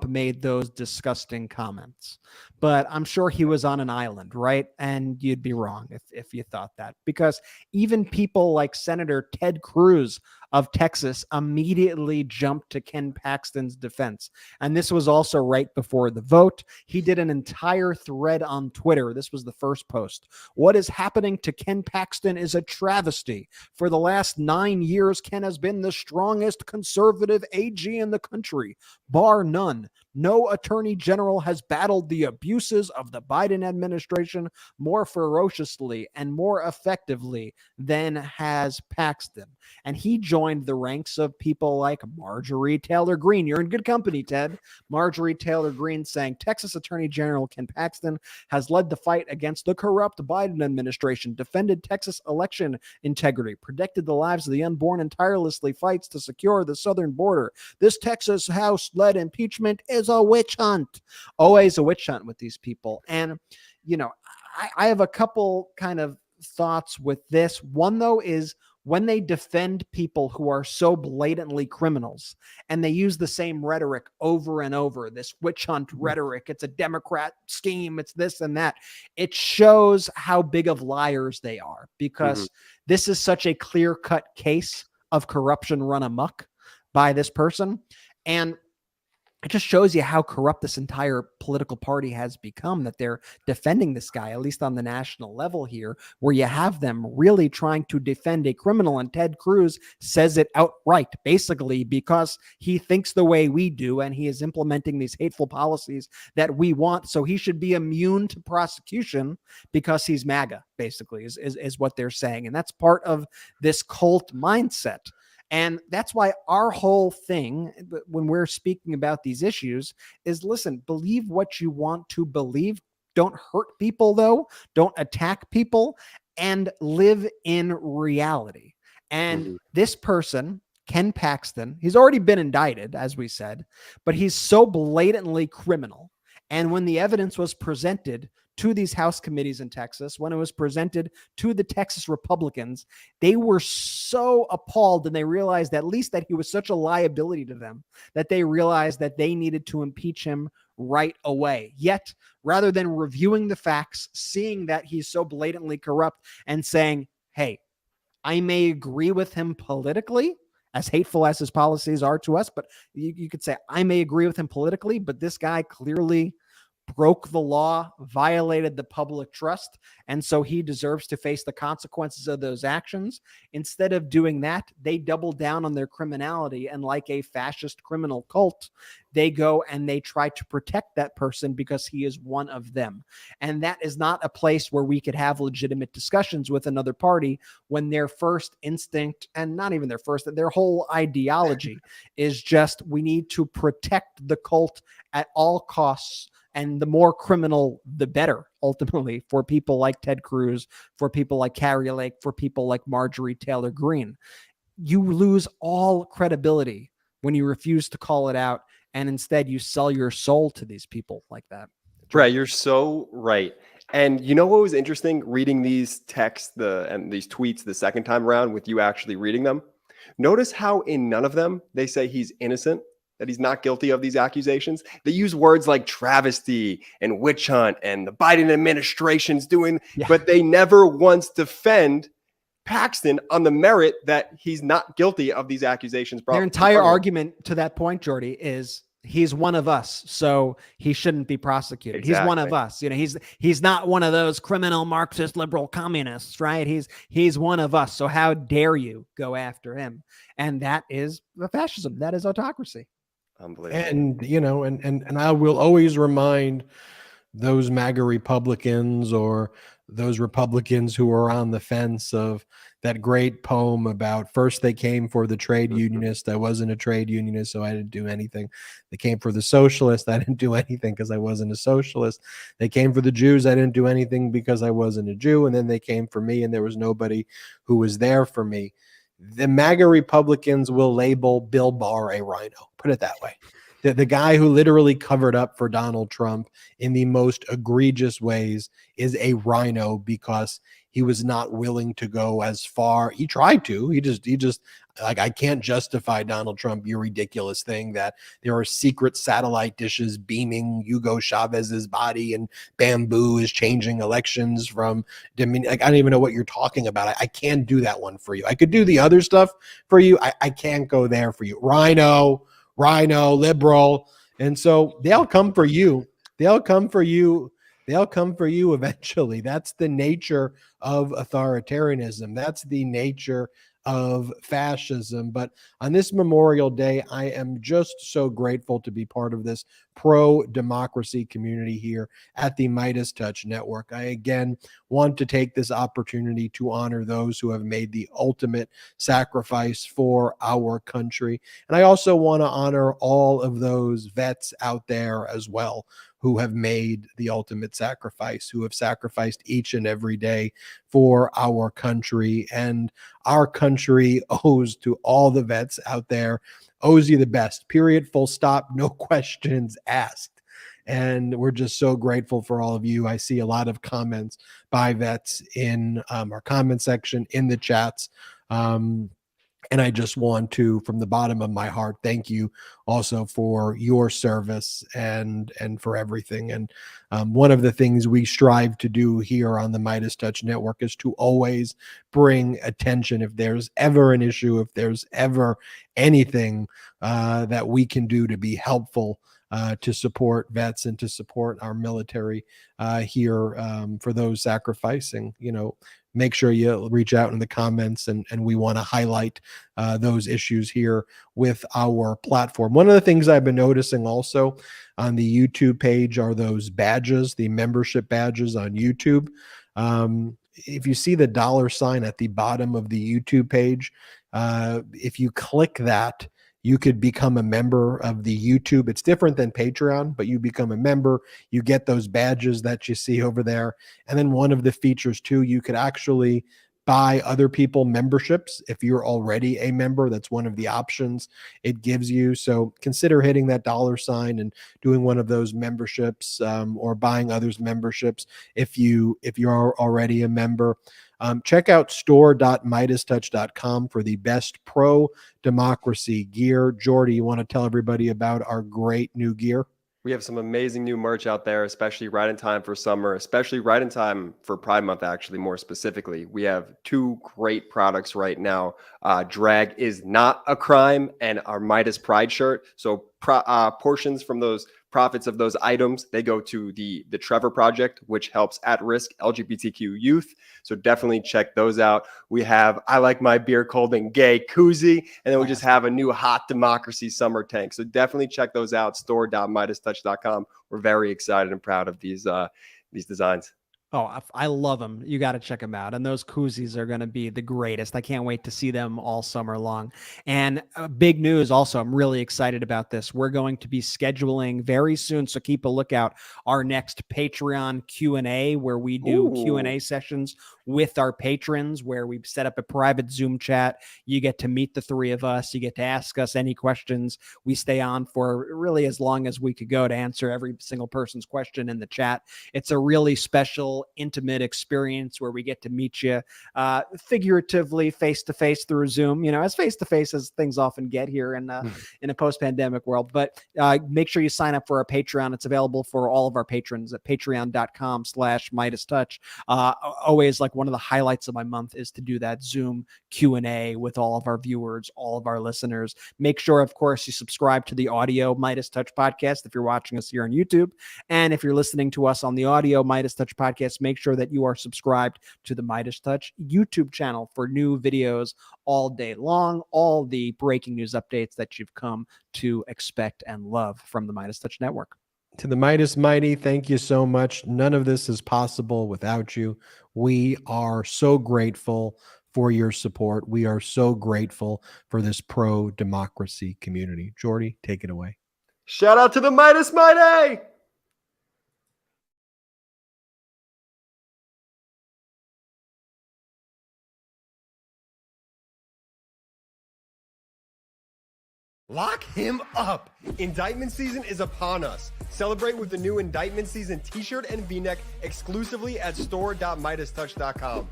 made those disgusting comments, but I'm sure he was on an island, right? And you'd be wrong if you thought that, because even people like Senator Ted Cruz of Texas immediately jumped to Ken Paxton's defense. And this was also right before the vote. He did an entire thread on Twitter. This was the first post. What is happening to Ken Paxton is a travesty. For the last 9 years, Ken has been the strongest conservative AG in the country, bar none. No attorney general has battled the abuses of the Biden administration more ferociously and more effectively than has Paxton. And he joined the ranks of people like Marjorie Taylor Greene. You're in good company, Ted. Marjorie Taylor Greene saying Texas Attorney General Ken Paxton has led the fight against the corrupt Biden administration, defended Texas election integrity, protected the lives of the unborn, and tirelessly fights to secure the southern border. This Texas House-led impeachment is a witch hunt. Always a witch hunt with these people. And, I have a couple kind of thoughts with this. One, though, is when they defend people who are so blatantly criminals and they use the same rhetoric over and over, this witch hunt rhetoric, it's a Democrat scheme, it's this and that. It shows how big of liars they are, because this is such a clear-cut case of corruption run amok by this person. And it just shows you how corrupt this entire political party has become, that they're defending this guy, at least on the national level here, where you have them really trying to defend a criminal. And Ted Cruz says it outright, basically, because he thinks the way we do and he is implementing these hateful policies that we want. So he should be immune to prosecution because he's MAGA, basically, is what they're saying. And that's part of this cult mindset. And that's why our whole thing, when we're speaking about these issues, is listen, believe what you want to believe. Don't hurt people, though. Don't attack people, and live in reality. And this person, Ken Paxton, he's already been indicted, as we said, but he's so blatantly criminal. And when the evidence was presented to these House committees in Texas, when it was presented to the Texas Republicans, they were so appalled, and they realized at least that he was such a liability to them that they realized that they needed to impeach him right away. Yet, rather than reviewing the facts, seeing that he's so blatantly corrupt and saying, hey, I may agree with him politically, as hateful as his policies are to us, but you could say, I may agree with him politically, but this guy clearly broke the law, violated the public trust, and so he deserves to face the consequences of those actions. Instead of doing that, they double down on their criminality, and like a fascist criminal cult, they go and they try to protect that person because he is one of them. And that is not a place where we could have legitimate discussions with another party when their first instinct, and not even their first, their whole ideology is just, we need to protect the cult at all costs. And the more criminal, the better, ultimately, for people like Ted Cruz, for people like Carrie Lake, for people like Marjorie Taylor Greene. You lose all credibility when you refuse to call it out, and instead you sell your soul to these people like that. Right, you're so right. And you know what was interesting reading these texts and these tweets the second time around with you actually reading them? Notice how in none of them they say he's innocent, that he's not guilty of these accusations. They use words like travesty and witch hunt and the Biden administration's doing, but they never once defend Paxton on the merit that he's not guilty of these accusations. Their entire argument to that point, Jordy, is he's one of us, so he shouldn't be prosecuted. Exactly. He's one of us. He's not one of those criminal Marxist liberal communists, right? He's one of us. So how dare you go after him? And that is the fascism. That is autocracy. Unbelievable. And I will always remind those MAGA Republicans or those Republicans who are on the fence of that great poem about first they came for the trade unionist. I wasn't a trade unionist, so I didn't do anything. They came for the socialist. I didn't do anything because I wasn't a socialist. They came for the Jews. I didn't do anything because I wasn't a Jew. And then they came for me, and there was nobody who was there for me. The MAGA Republicans will label Bill Barr a rhino. Put it that way. The guy who literally covered up for Donald Trump in the most egregious ways is a rhino because he was not willing to go as far. He tried to. He just like, I can't justify Donald Trump, your ridiculous thing that there are secret satellite dishes beaming Hugo Chavez's body and bamboo is changing elections from Dominion. Like, I don't even know what you're talking about. I can't do that one for you. I could do the other stuff for you. I can't go there for you. Rhino, liberal. And so they'll come for you. They'll come for you eventually. That's the nature of authoritarianism. That's the nature of fascism. But on this Memorial Day, I am just so grateful to be part of this pro-democracy community here at the MeidasTouch Network. I again want to take this opportunity to honor those who have made the ultimate sacrifice for our country. And I also want to honor all of those vets out there as well who have made the ultimate sacrifice, who have sacrificed each and every day for our country. And our country owes to all the vets out there, owes you the best, period, full stop, no questions asked. And we're just so grateful for all of you. I see a lot of comments by vets in our comment section, in the chats. And I just want to, from the bottom of my heart, thank you also for your service and for everything. And one of the things we strive to do here on the MeidasTouch Network is to always bring attention. If there's ever an issue, if there's ever anything that we can do to be helpful to support vets and to support our military here for those sacrificing, make sure you reach out in the comments, and we want to highlight those issues here with our platform. One of the things I've been noticing also on the YouTube page are those badges, the membership badges on YouTube. If you see the $sign at the bottom of the YouTube page, if you click that, you could become a member of the YouTube. It's different than Patreon, but you become a member. You get those badges that you see over there. And then one of the features too, you could actually buy other people memberships. If you're already a member, that's one of the options it gives you. So consider hitting that $sign and doing one of those memberships, or buying others memberships if you're already a member. Check out store.MeidasTouch.com for the best pro-democracy gear. Jordy, you want to tell everybody about our great new gear? We have some amazing new merch out there, especially right in time for summer, especially right in time for Pride Month, actually, more specifically. We have two great products right now. Drag is not a crime, and our Meidas Pride shirt. So portions from those profits of those items, they go to the Trevor Project, which helps at-risk LGBTQ youth. So definitely check those out. We have I Like My Beer Cold and Gay koozie, and then we just have a new Hot Democracy summer tank. So definitely check those out, store.MeidasTouch.com. We're very excited and proud of these designs. Oh, I love them. You got to check them out. And those koozies are going to be the greatest. I can't wait to see them all summer long. And big news also, I'm really excited about this. We're going to be scheduling very soon, so keep a lookout, our next Patreon Q&A, where we do Q&A sessions with our patrons, where we set up a private Zoom chat. You get to meet the three of us. You get to ask us any questions. We stay on for really as long as we could go to answer every single person's question in the chat. It's a really special real intimate experience where we get to meet you figuratively face-to-face through Zoom, as face-to-face as things often get here in a post-pandemic world. But make sure you sign up for our Patreon. It's available for all of our patrons at patreon.com/MeidasTouch. Always, like, one of the highlights of my month is to do that Zoom Q&A with all of our viewers, all of our listeners. Make sure, of course, you subscribe to the audio MeidasTouch Podcast if you're watching us here on YouTube. And if you're listening to us on the audio MeidasTouch Podcast, make sure that you are subscribed to the MeidasTouch YouTube channel for new videos all day long, all the breaking news updates that you've come to expect and love from the MeidasTouch Network. To the Meidas Mighty, thank you so much. None of this is possible without you. We are so grateful for your support. We are so grateful for this pro-democracy community. Jordy, take it away. Shout out to the Meidas Mighty! Lock him up! Indictment season is upon us. Celebrate with the new Indictment Season t-shirt and v-neck exclusively at store.meidastouch.com.